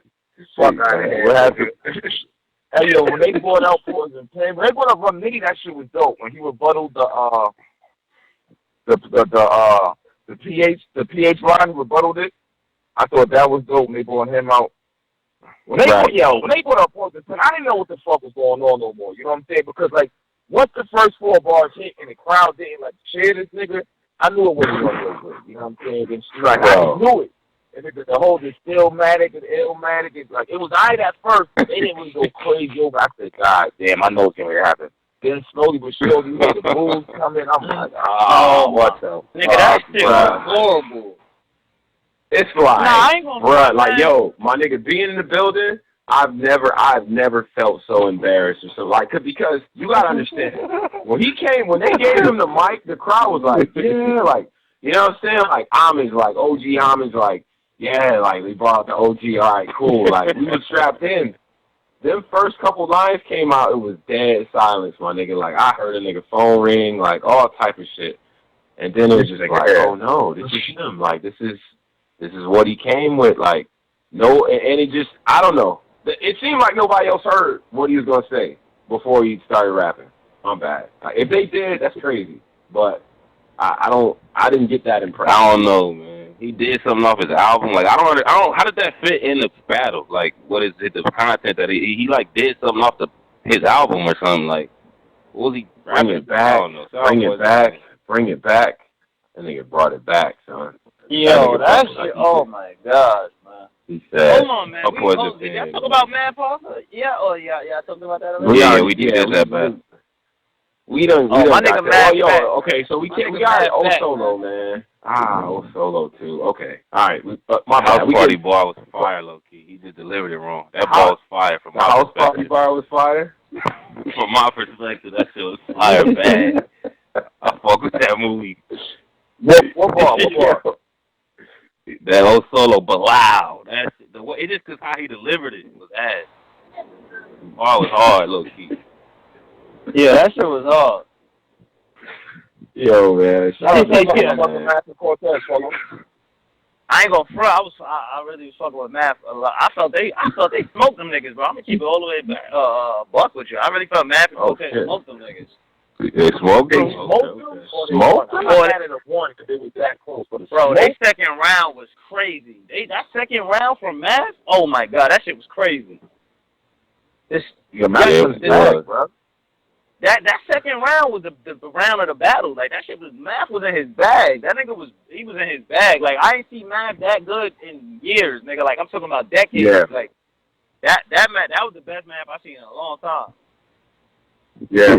[SPEAKER 1] Fuck out of here.
[SPEAKER 3] What happened?
[SPEAKER 1] Hey, yo, when they bought out Poison Pen, when they bought out Run Nitty, that shit was dope. When he rebutted the PH line, he rebutted it. I thought that was dope when they brought him out. When they brought out Poison Pen, I didn't know what the fuck was going on no more. You know what I'm saying? Because, like, once the first 4 bars hit and the crowd didn't, like, cheer this nigga, I knew it wasn't going to go good. You know what I'm saying? And, like, I just knew it. And the whole Stillmatic and Illmatic, it was alright at first, but they didn't really go crazy over. I said, God damn, I know it's going to happen. Then slowly but surely, you hear the moves come in. I'm like, what the
[SPEAKER 5] nigga, that shit was horrible.
[SPEAKER 3] It's like,
[SPEAKER 5] I ain't gonna
[SPEAKER 3] bruh, like, yo, my nigga, being in the building, I've never felt so embarrassed or so, like, because you gotta understand, when they gave him the mic, the crowd was like, yeah, like, you know what I'm saying? Like, homage, like, OG homage, like, yeah, like, we brought out the OG, all right, cool, like, we was strapped in. Them first couple lines came out, it was dead silence, my nigga, like, I heard a nigga phone ring, like, all type of shit, and then it was just like, oh no, this is him, like, this is what he came with, like, no, and it just, I don't know. It seemed like nobody else heard what he was going to say before he started rapping. I'm bad. Like, if they did, that's crazy. But I didn't get that impression.
[SPEAKER 4] I don't know, man. He did something off his album. Like, I don't, how did that fit in the battle? Like, what is it, the content that he like did something off the his album or something. Like, what was he rapping?
[SPEAKER 3] Bring it back.
[SPEAKER 4] I don't know.
[SPEAKER 3] Bring it back. Bring it back. That nigga brought it back, son.
[SPEAKER 5] Yo, that shit. Oh my gosh, man.
[SPEAKER 3] He said,
[SPEAKER 5] Hold on, man. Did y'all talk about Mad Paul? Yeah. Oh yeah. I talked about that already.
[SPEAKER 4] Yeah, we did that back.
[SPEAKER 3] We done.
[SPEAKER 5] Oh, my nigga Mad Back.
[SPEAKER 3] Okay, so we got O Solo, man. O Solo too. Okay, all right. My bad.
[SPEAKER 4] House Party Bar was fire, low key. He just delivered it wrong. That ball was fire from my
[SPEAKER 3] House
[SPEAKER 4] perspective.
[SPEAKER 3] Party Bar was fire.
[SPEAKER 4] From my perspective, that shit was fire, bad. I fuck with that movie.
[SPEAKER 3] What bar?
[SPEAKER 4] That whole Solo, but loud. That's the way. It just cause how he delivered it was ass. The bar was hard, low key.
[SPEAKER 5] Yeah, that shit was hard.
[SPEAKER 3] Yo, man.
[SPEAKER 5] I ain't gonna front. I really was fucking with Math a lot. I felt they smoked them niggas, bro. I'm gonna keep it all the way back. Buck with you. I really felt Math and Cocaine smoked them niggas.
[SPEAKER 3] They smoked them? Smoked them?
[SPEAKER 5] I had it at one because they was that close. Bro, their second round was crazy. That second round from Math, oh my god, that shit was crazy.
[SPEAKER 3] Bro.
[SPEAKER 5] That second round was the round of the battle. Like, that shit was, Math was in his bag. That nigga was in his bag. Like, I ain't seen Math that good in years, nigga. Like, I'm talking about decades.
[SPEAKER 3] Yeah.
[SPEAKER 5] Like, that was the best Math I've seen in a long time.
[SPEAKER 3] Yeah.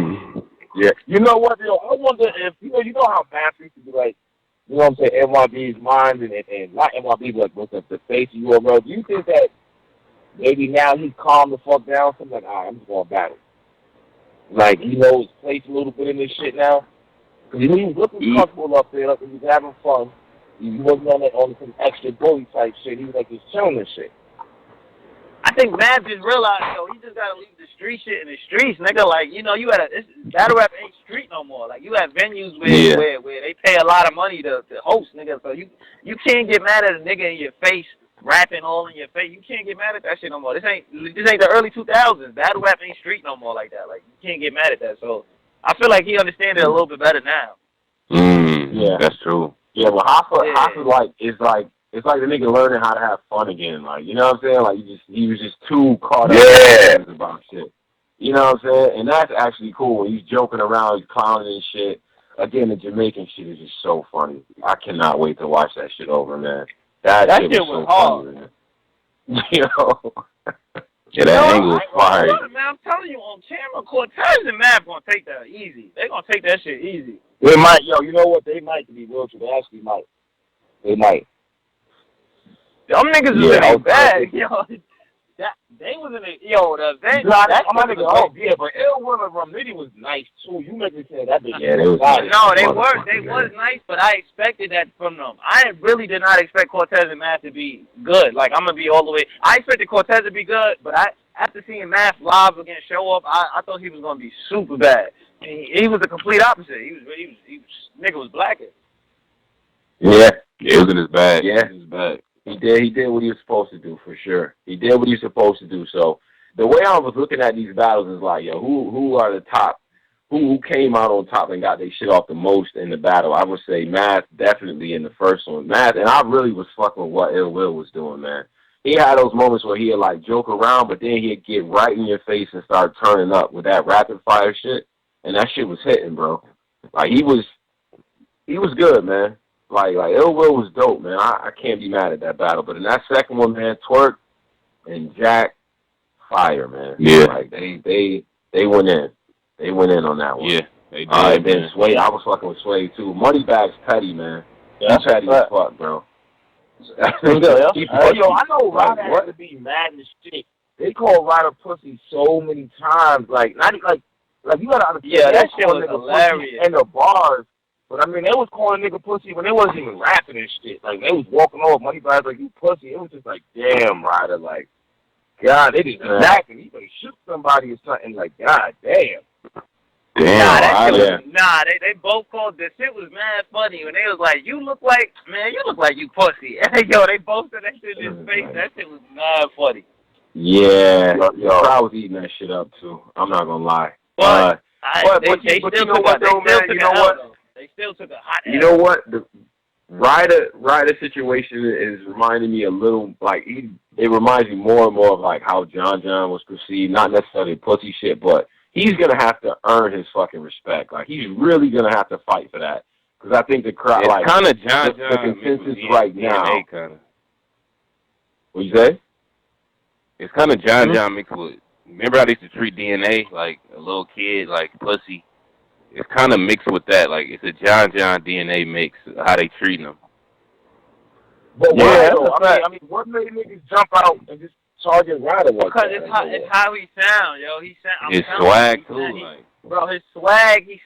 [SPEAKER 3] Yeah. You know what, yo? I wonder if, you know how Math used to be like, you know what I'm saying, NYB's mind and not NYB, but with the face of URL. Do you think that maybe now he's calmed the fuck down? So I'm like, all right, I'm just going to battle. Like, he knows his place a little bit in this shit now. Because he was looking comfortable up there, like he was having fun. He wasn't on some extra bully type shit. He was like just chilling and shit.
[SPEAKER 5] I think Math just realized, he just gotta leave the street shit in the streets, nigga. Like, you battle rap ain't street no more. Like, you have venues where they pay a lot of money to host, nigga. So you can't get mad at a nigga in your face, rapping all in your face. You can't get mad at that shit no more. This ain't the early 2000s. Battle rap ain't street no more like that. Like, you can't get mad at that. So I feel like he understands it a little bit better now.
[SPEAKER 3] Yeah,
[SPEAKER 4] that's true.
[SPEAKER 3] Yeah, but Hoffa it's like the nigga learning how to have fun again. Like, you know what I'm saying? Like, he was just too caught up about shit. You know what I'm saying? And that's actually cool. When he's joking around, he's clowning and shit. Again, the Jamaican shit is just so funny. I cannot wait to watch that shit over, man. That shit was so hard. Funny, man. You know?
[SPEAKER 4] Yeah, that angle was fire.
[SPEAKER 5] Man, I'm telling you, on camera, Cortez and Math gonna take that easy. They gonna take that shit easy.
[SPEAKER 3] They might, you know what? They might, to be real true. They actually might. They might.
[SPEAKER 5] Them niggas was in their bag, they was in it, but
[SPEAKER 3] Ill Will and Rum Nitty was nice too. You make me say that bitch.
[SPEAKER 4] Yeah, they was
[SPEAKER 5] nice. No, they was nice, but I expected that from them. I really did not expect Cortez and Math to be good. Like, I'm gonna be all the way. I expected Cortez to be good, but after seeing Math live against Show Up, I thought he was gonna be super bad. He was the complete opposite. He was nigga was blacking.
[SPEAKER 3] Yeah,
[SPEAKER 4] it was in his bag.
[SPEAKER 3] Yeah,
[SPEAKER 4] in his bag.
[SPEAKER 3] He did what he was supposed to do, for sure. He did what he was supposed to do. So the way I was looking at these battles is like, who are the top? Who came out on top and got their shit off the most in the battle? I would say Math definitely in the first one. Math, and I really was fucking with what Ill Will was doing, man. He had those moments where he'd like joke around, but then he'd get right in your face and start turning up with that rapid fire shit, and that shit was hitting, bro. Like, he was good, man. Like Ill Will was dope, man. I can't be mad at that battle. But in that second one, man, Twerk and Jack, fire, man.
[SPEAKER 4] Yeah.
[SPEAKER 3] Like, they went in. They went in on that one.
[SPEAKER 4] Yeah, they did.
[SPEAKER 3] Then Sway, I was fucking with Sway too. Moneybag's petty, man.
[SPEAKER 5] Yeah,
[SPEAKER 3] he's petty as fuck, bro. I know Ryder had to be mad as shit. They call Ryder pussy so many times. Like, not like you gotta understand.
[SPEAKER 5] Yeah, that shit was hilarious.
[SPEAKER 3] And the bars. But, I mean, they was calling nigga pussy when they wasn't even rapping and shit. Like, they was walking off. Moneybags like, you pussy. It was just like, damn, Ryder. Like, God, they just attacking. You better shoot somebody or something. Like, God damn.
[SPEAKER 5] They both called. The shit was mad funny when they was like, you look like you pussy. And they both said that shit in his face. That shit was mad funny.
[SPEAKER 3] Yeah. I was eating that shit up, too. I'm not going to lie.
[SPEAKER 5] But
[SPEAKER 3] you know what, though, man? You know what?
[SPEAKER 5] They still took a hot ass.
[SPEAKER 3] You know what? Ryder situation is reminding me a little like it reminds me more and more of like how John was perceived, not necessarily pussy shit, but he's gonna have to earn his fucking respect. Like he's really gonna have to fight for that because I think the crowd
[SPEAKER 4] it's
[SPEAKER 3] like
[SPEAKER 4] kind of John
[SPEAKER 3] the consensus
[SPEAKER 4] DNA,
[SPEAKER 3] right now.
[SPEAKER 4] Kinda.
[SPEAKER 3] What you say?
[SPEAKER 4] It's kind of John mixed with. Remember how they used to treat DNA like a little kid, like pussy. It's kind of mixed with that. Like it's a John DNA mix. How they treating him.
[SPEAKER 2] But
[SPEAKER 3] Yeah,
[SPEAKER 2] I mean, what made niggas jump out and just target Ryder like
[SPEAKER 5] Because
[SPEAKER 2] that?
[SPEAKER 5] it's how he sound, yo.
[SPEAKER 4] His swag too, like.
[SPEAKER 5] Bro, his swag, he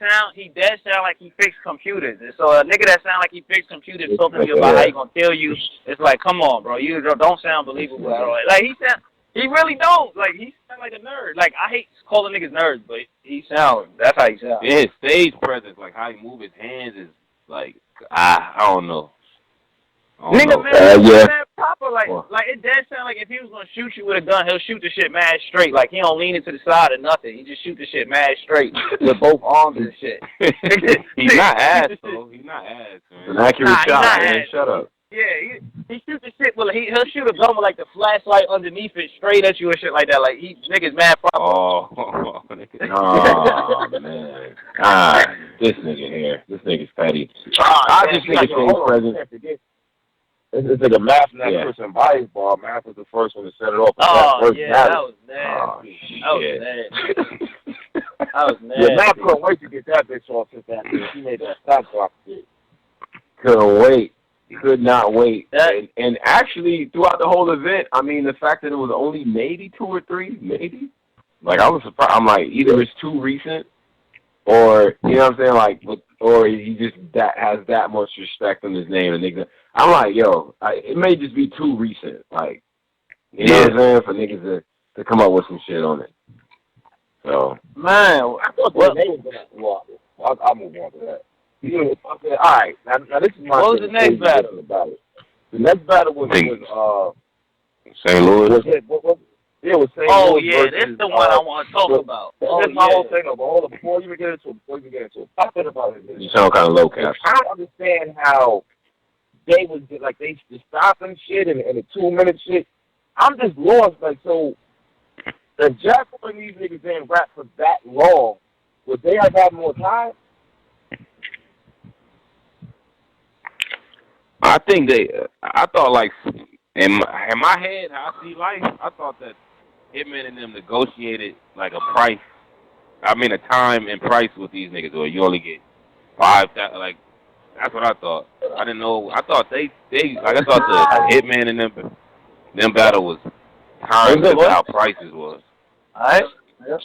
[SPEAKER 5] dead sound like he fixed computers. And so a nigga that sound like he fixed computers talking to you about how he gonna kill you, it's like, come on, bro, you don't sound believable at all. Like he really don't. Like he sound like a nerd. Like I hate calling niggas nerds, but that's how he sound.
[SPEAKER 4] Yeah, his stage presence, like how he move his hands is like I don't know.
[SPEAKER 5] Nigga, man, proper. Like it does sound like if he was gonna shoot you with a gun, he'll shoot the shit mad straight. Like he don't lean into the side or nothing. He just shoot the shit mad straight with both arms and shit.
[SPEAKER 4] He's not ass, though. He's not ass, man.
[SPEAKER 3] It's an accurate shot, man. Shut up.
[SPEAKER 5] Yeah, he shoot the shit. Well, he'll shoot a gun with like the flashlight underneath it, straight at you and shit like that. Like niggas mad proper.
[SPEAKER 3] Oh man. This nigga here. This nigga's petty. I just think it's his presence.
[SPEAKER 2] It's like a math and that person bias ball. Math was the first one to set it off.
[SPEAKER 5] That was nasty. That was nasty.
[SPEAKER 2] Yeah, Math couldn't wait to get that bitch off since that bitch. He made that stop drop shit.
[SPEAKER 3] Couldn't wait. Could not wait. And actually, throughout the whole event, I mean, the fact that it was only maybe 2 or 3, maybe. Like, I was surprised. I'm like, either it's too recent or, you know what I'm saying, like, or he just has that much respect in his name. And I'm like, yo, it may just be too recent. Like, you know what I'm saying, for niggas to come up with some shit on it. So.
[SPEAKER 2] Man, I thought the name was going to walk it. I'll move on to that. All right, now this is my.
[SPEAKER 5] What was the next battle?
[SPEAKER 2] The next battle was
[SPEAKER 4] St. Louis.
[SPEAKER 2] Was St. Louis.
[SPEAKER 5] Oh yeah, this is the one I want to talk about.
[SPEAKER 2] That's my whole thing. But hold on, before you even get into it, I think about it.
[SPEAKER 3] You sound kind of low, Cap.
[SPEAKER 2] I don't understand how they was like they just stopping shit and the 2-minute shit. I'm just lost. Like so, if Jackboy and these niggas didn't rap for that long, would they have had more time?
[SPEAKER 4] I think I thought like in my head, how I see life, I thought that Hitman and them negotiated like a price. I mean a time and price with these niggas, or you only get 5,000. Like that's what I thought. I didn't know. I thought they like I thought the Hitman and them battle was timed to how prices was.
[SPEAKER 5] Alright.
[SPEAKER 2] Yep.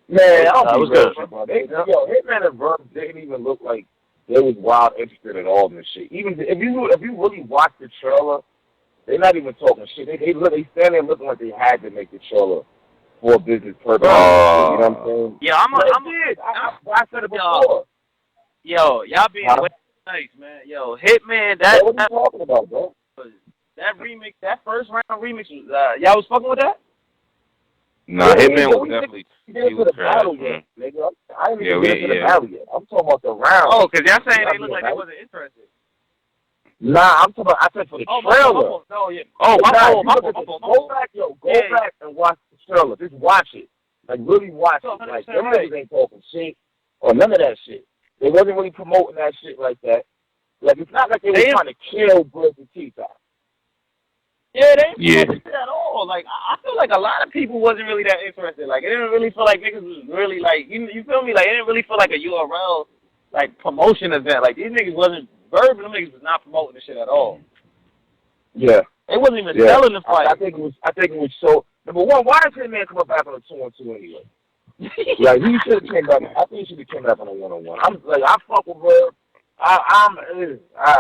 [SPEAKER 2] Man, I was good. Hitman and Verb didn't even look like they was wild interested at all in this shit. Even if you really watch the trailer, they're not even talking shit. They stand there looking like they had to make the trailer for business purposes. You know what I'm saying?
[SPEAKER 5] Yeah, I said it before. Yo, y'all being way nice, man. Yo, Hitman,
[SPEAKER 2] what are you talking about, bro?
[SPEAKER 5] That remix, that first round remix, y'all was fucking with that?
[SPEAKER 4] Nah, Hitman was definitely he was trash.
[SPEAKER 2] Nigga. I ain't even get into the battle yet. I'm talking about the round.
[SPEAKER 5] Oh, because y'all saying they look like they wasn't interested.
[SPEAKER 2] Nah, I'm talking about, I said for the trailer.
[SPEAKER 5] No, yeah. Oh, my fault.
[SPEAKER 2] Go back and watch the trailer. Just watch it. Like, really watch it. Like, them niggas ain't talking shit or none of that shit. They wasn't really promoting that shit like that. Like, it's not like they were trying to kill Brooks and T-Top.
[SPEAKER 5] Yeah, they didn't promote it at all. Like, I feel like a lot of people wasn't really that interested. Like, it didn't really feel like niggas was really, like, you feel me? Like, it didn't really feel like a URL, like, promotion event. Like, these niggas wasn't, Verb and them niggas was not promoting the shit at all.
[SPEAKER 2] Yeah.
[SPEAKER 5] They wasn't even selling the fight.
[SPEAKER 2] I think it was so, number one, why did Hitman come up back on a 2-on-2 anyway? Like, he should have came back, I think he should have came back on a 1-on-1. I fuck with Verb. I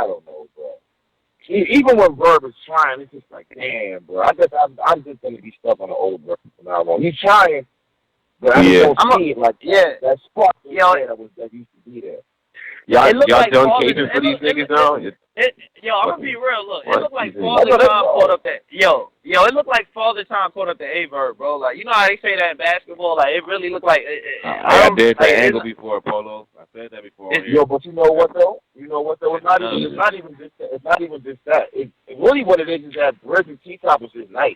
[SPEAKER 2] don't know, bro. Even when Verb is trying, it's just like, damn, bro. I'm just gonna be stuck on the old Verb from now on. He's trying, but I just don't see it like that spark that used to be there.
[SPEAKER 3] Y'all
[SPEAKER 5] like
[SPEAKER 3] done
[SPEAKER 5] Father,
[SPEAKER 3] catering for these niggas now?
[SPEAKER 5] Yo, I'm gonna be real. Look, it looked like
[SPEAKER 3] What?
[SPEAKER 5] Father Time caught up that. Yo, it looked like Father Time caught up the Verb, bro. Like, you know how they say that in basketball? Like, it really looked like.
[SPEAKER 4] I did that angle before, Polo. I said that before.
[SPEAKER 2] Yo, but you know what though? It's not even just that. It's really what it is that Briz and T-Top was just nice.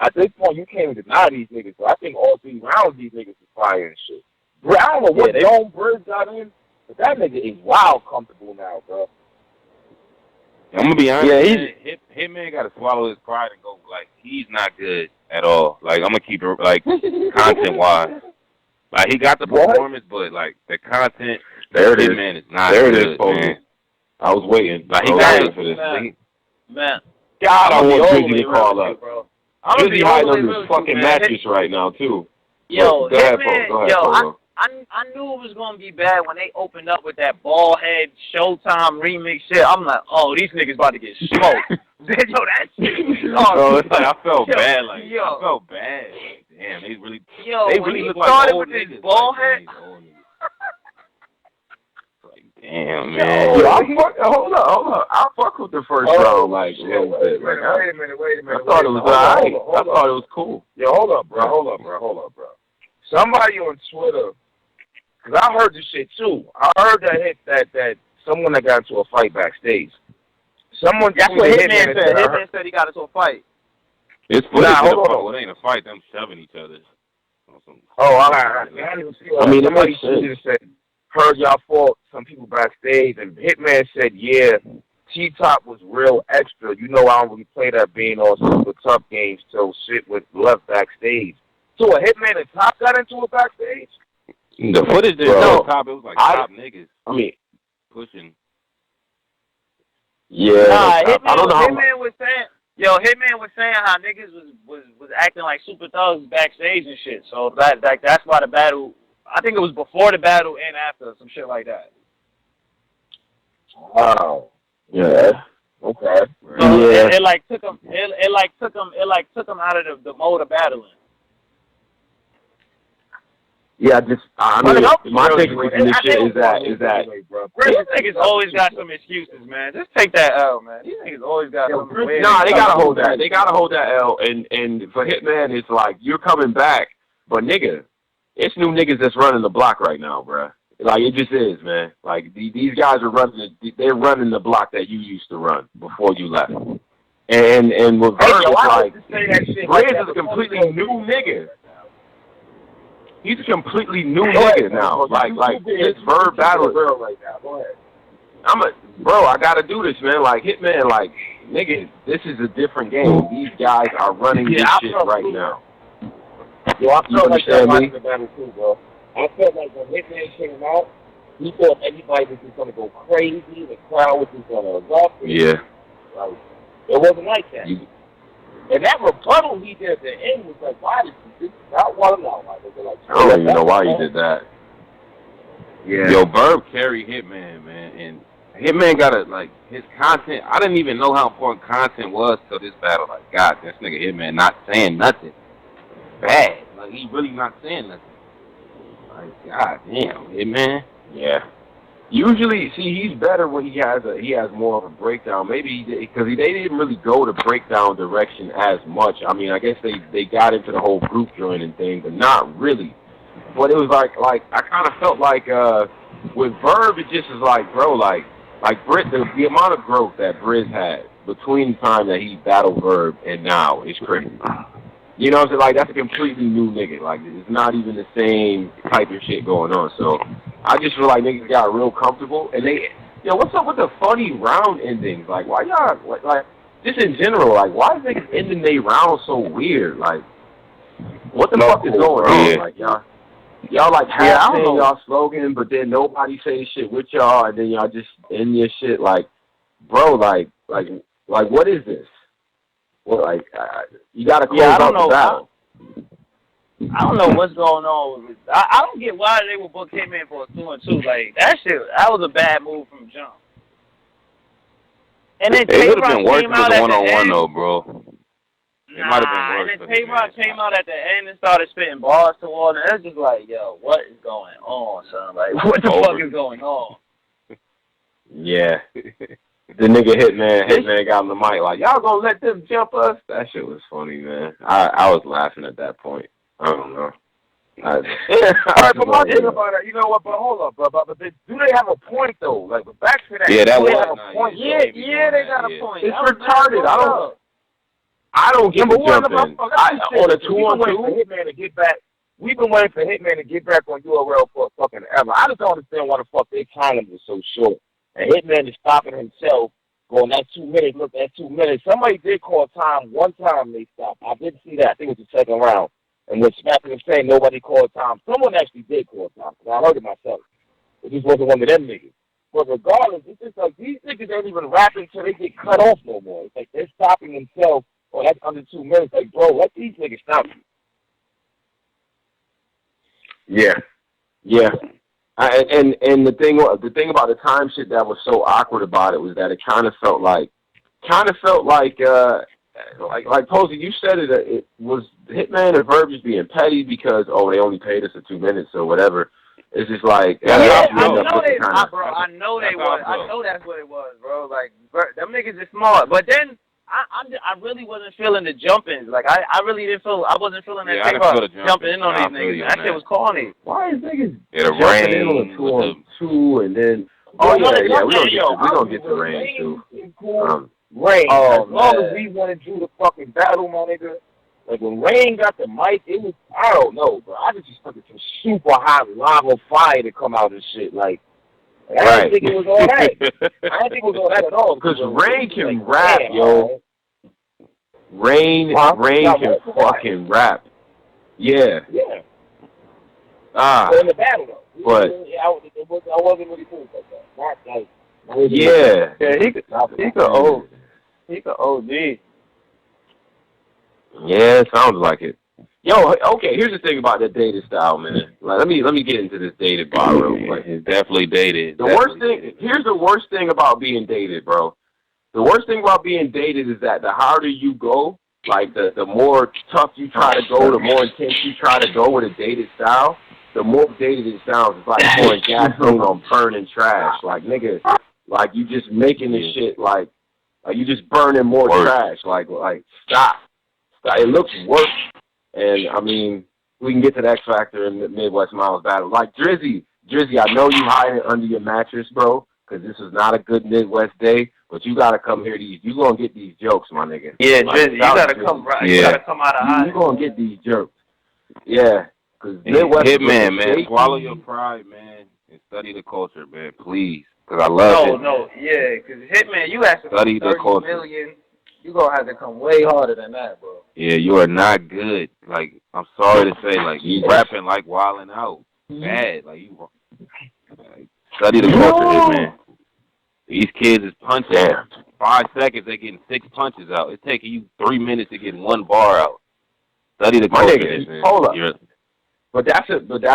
[SPEAKER 2] At this point, you can't even deny these niggas. So I think all 3 rounds these niggas is fire and shit. I don't know what zone Briz got in, but that nigga is wild comfortable now, bro.
[SPEAKER 4] I'm gonna be honest. Yeah, Hitman got to swallow his pride and go like he's not good at all. Like I'm gonna keep it like content wise. Like he got the performance, but like the content, Hitman is not
[SPEAKER 3] there
[SPEAKER 4] good.
[SPEAKER 3] It is, man. I was waiting.
[SPEAKER 4] Like he got
[SPEAKER 3] for this.
[SPEAKER 5] Man,
[SPEAKER 3] God, I want Drizzy to call up.
[SPEAKER 5] Drizzy
[SPEAKER 3] hiding on his fucking mattress right now too.
[SPEAKER 5] Yo,
[SPEAKER 3] go ahead, Polo.
[SPEAKER 5] I knew it was gonna be bad when they opened up with that bald head Showtime remix shit. I'm like, oh, these niggas about to get smoked. Yo, that shit.
[SPEAKER 4] Bro, it's like I felt bad. Like I felt bad. Damn, they really look like old niggas. This bald head. Like, damn, man.
[SPEAKER 3] Yo, hold up. I fuck with the first round like a little bit.
[SPEAKER 2] Wait a minute.
[SPEAKER 3] I thought it was alright. I thought it was cool.
[SPEAKER 2] Yo, hold up, bro. Somebody on Twitter, because I heard this shit too. I heard that someone that got into a fight backstage. That's what
[SPEAKER 5] Hitman said. Hitman said he got into a fight.
[SPEAKER 4] It's footage of it ain't a fight. Them shoving each other.
[SPEAKER 2] I didn't even see that. I mean, somebody just said, heard y'all fought some people backstage, and Hitman said, yeah, T-Top was real extra. You know I don't really play that being all super tough games till shit was left backstage. So a Hitman and Top got into it backstage?
[SPEAKER 4] The footage there, Top, it was like top niggas.
[SPEAKER 3] I mean,
[SPEAKER 4] pushing.
[SPEAKER 3] Yeah.
[SPEAKER 5] Nah, Hitman was saying how niggas was acting like super thugs backstage and shit. So that's why the battle. I think it was before the battle and after, some shit like that.
[SPEAKER 2] Wow. Yeah. Okay.
[SPEAKER 5] So it took him out of the mode of battling.
[SPEAKER 3] Yeah, my take with this shit is that
[SPEAKER 5] these niggas always got some excuses, man. Just take that L, man. These niggas always got some.
[SPEAKER 3] Nah, they gotta hold that. They gotta hold that L. And for Hitman, it's like you're coming back, but nigga, it's new niggas that's running the block right now, bruh. Like it just is, man. Like these guys are they're running the block that you used to run before you left. And with Verb, it's like Briz is a completely new nigga. He's a completely new nigga now. Like this Verb battle
[SPEAKER 2] right now. Go ahead.
[SPEAKER 3] I gotta do this, man. Like Hitman, like nigga, this is a different game. These guys are running this shit right now.
[SPEAKER 2] Yo, I felt like that watching the battle too, bro. I felt like when Hitman came out, he thought everybody was just gonna go crazy. The crowd was just gonna erupt.
[SPEAKER 3] Yeah.
[SPEAKER 2] Like it wasn't like that. And that rebuttal he did at the end was like, why did you not want to know?
[SPEAKER 3] I don't even know why he did that.
[SPEAKER 2] Yeah.
[SPEAKER 4] Yo, Verb carried Hitman, man, and Hitman got his content. I didn't even know how important content was till this battle. Like, God, this nigga Hitman not saying nothing bad. Like, he really not saying nothing. Like, God damn, Hitman.
[SPEAKER 3] Yeah. Usually, see, he's better when he has more of a breakdown. Maybe because they didn't really go the breakdown direction as much. I mean, I guess they got into the whole group joining thing, but not really. But it was like I kind of felt like with Verb, it just is like, bro, like Britt, the amount of growth that Briz had between the time that he battled Verb and now is crazy. You know what I'm saying? Like, that's a completely new nigga. Like, it's not even the same type of shit going on. So, I just feel like niggas got real comfortable. And what's up with the funny round endings? Like, why y'all, like just in general, like, why is niggas ending their rounds so weird? Like, what the fuck is going on?
[SPEAKER 4] Yeah.
[SPEAKER 3] Like, y'all like half saying y'all slogan, but then nobody say shit with y'all, and then y'all just end your shit. Like, bro, like, what is this? Well, like, you gotta close out the battle.
[SPEAKER 5] I don't know what's going on. I don't get why they would book Hitman for a 2-2. Like, that was a bad move from jump. And then
[SPEAKER 4] it would have been worse with a one-on-one, though, bro. It might have been worse.
[SPEAKER 5] And then Tay-Rock came out at the end and started spitting bars towards it. It's just like, yo, what is going on, son? Like, what the fuck is going on?
[SPEAKER 3] Yeah. The nigga Hitman got on the mic like, y'all gonna let them jump us? That shit was funny, man. I was laughing at that point. I don't know.
[SPEAKER 2] All right, but my thing about that, you know what? But hold up, but do they have a point though? Like, but back to that.
[SPEAKER 4] Yeah, that was
[SPEAKER 2] have a point.
[SPEAKER 5] Yeah, they got a point.
[SPEAKER 2] It's retarded.
[SPEAKER 3] I don't get the jumping. On a 2-on-2,
[SPEAKER 2] Hitman to get back. We've been waiting for Hitman to get back on URL for fucking ever. I just don't understand why the fuck their time was so short. And Hitman is stopping himself, going that 2 minutes. Look, that 2 minutes. Somebody did call time. One time they stopped. I did see that. I think it was the second round. And when Smacker was saying nobody called time, someone actually did call time. I heard it myself. It just wasn't one of them niggas. But regardless, it's just like these niggas ain't even rapping until they get cut off no more. It's like they're stopping themselves. Oh, that's under 2 minutes. Like, bro, let these niggas stop you.
[SPEAKER 3] Yeah. And the thing about the time shit that was so awkward about it was that it kind of felt like Posey, you said it was Hitman and Verb just being petty because they only paid us for 2 minutes or whatever. It's just like
[SPEAKER 5] I know they was. I know that's what it was, bro. Like them niggas is smart, but then I really wasn't feeling the jumping. Like I really didn't feel. I wasn't feeling that thing about jumping in on these niggas. That shit was corny.
[SPEAKER 2] Why is niggas
[SPEAKER 4] jumping
[SPEAKER 2] in on a 2-on-2 and then? We gonna get to rain too. Rain. As long as we want to do the fucking battle, my nigga. Like when Rain got the mic, it was I don't know, bro. I just expected some super hot lava fire to come out and shit. Like I didn't think it was all that. I didn't think it was all that at all.
[SPEAKER 3] Because Rain can rap, yo. Rain can fucking rap. Yeah.
[SPEAKER 2] Yeah.
[SPEAKER 3] In
[SPEAKER 2] the battle though.
[SPEAKER 3] But
[SPEAKER 2] I wasn't really cool about that. Not like.
[SPEAKER 3] Yeah,
[SPEAKER 5] he could OD.
[SPEAKER 3] Yeah, it sounds like it. Yo, okay, here's the thing about that dated style, man. Like, let me get into this dated bar real quick.
[SPEAKER 4] It's definitely dated.
[SPEAKER 3] Here's the worst thing about being dated, bro. The worst thing about being dated is that the harder you go, like the more tough you try to go, the more intense you try to go with a dated style, the more dated it sounds. It's like pouring gasoline on burning trash. Like, nigga, like you just making this shit like you just burning more trash. Like stop. It looks worse. And I mean, we can get to the X Factor in the Midwest Miles battle. Like Drizzy, I know you hiding it under your mattress, bro, because this is not a good Midwest day. But you gotta come here. You gonna get these jokes, my nigga.
[SPEAKER 5] Yeah, Drizzy, you gotta come right. Yeah. You gotta come out of hiding.
[SPEAKER 3] You gonna get these jokes. Yeah, because
[SPEAKER 4] Hitman, man, swallow your pride, man, and study the culture, man, please. Because I love it.
[SPEAKER 5] Yeah, because Hitman, you asking for 30 million. You gonna have to come way harder than that, bro.
[SPEAKER 4] Yeah, you are not good. Like, I'm sorry to say, like, you rapping like wilding out. Bad. Like, you study the culture, Hitman. These kids is punching. 5 seconds, they getting 6 punches out. It's taking you 3 minutes to get 1 bar out. Study the culture, man.
[SPEAKER 3] Hold up. But that's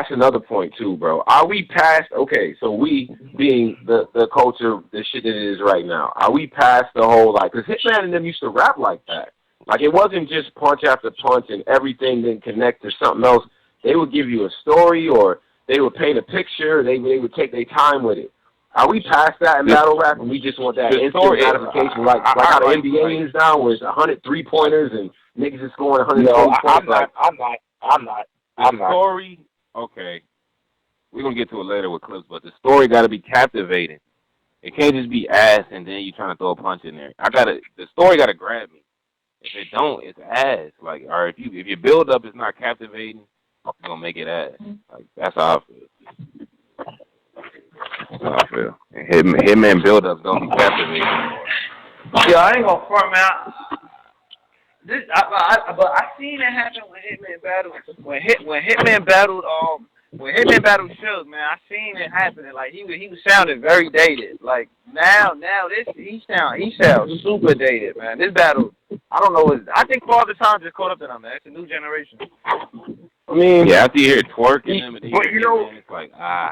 [SPEAKER 3] another point too, bro. Are we past? Okay, so we being the culture, the shit that it is right now. Are we past the whole like? Because Hitman and them used to rap like that. Like it wasn't just punch after punch and everything didn't connect to something else. They would give you a story or they would paint a picture. They would take their time with it. Are we past that in battle rap and we just want that instant gratification like how the NBA is now, where it's 100 3-pointers and niggas is scoring 100 points?
[SPEAKER 2] I'm not.
[SPEAKER 4] The story, okay, we're going to get to it later with clips, but the story got to be captivating. It can't just be ass and then you trying to throw a punch in there. The story got to grab me. If it don't, it's ass. Like, or if your build up is not captivating, you're going to make it ass. Like, that's how I feel. That's how I feel. And Hitman build ups don't be captivating.
[SPEAKER 5] Yeah, I ain't going to front, man. But I seen it happen when Hitman battled Hitman battled Suge, man. I seen it happening. Like he was sounding very dated. Like now he sounds super dated, man. This battle, I don't know. I think Father Time just caught up to them, man. It's a new generation.
[SPEAKER 3] I mean,
[SPEAKER 4] yeah, after you hear Twerk and them, it's like I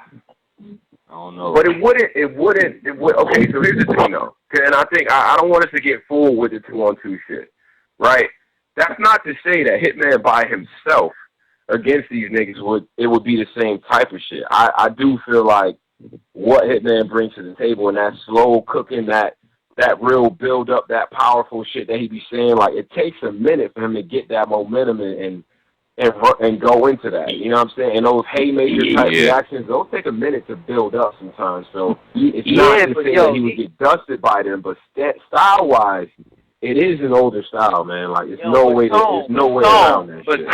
[SPEAKER 4] don't know.
[SPEAKER 3] But it wouldn't. Okay, so here's the thing though, and I think I don't want us to get fooled with the 2-on-2 shit. Right, that's not to say that Hitman by himself against these niggas would be the same type of shit. I do feel like what Hitman brings to the table and that slow cooking, that real build up, that powerful shit that he be saying. Like, it takes a minute for him to get that momentum and go into that. You know what I'm saying? And those haymaker type reactions, those take a minute to build up sometimes. So it's not to say that he would get dusted by them, but style wise, it is an older style, man. Like, it's no way around that shit.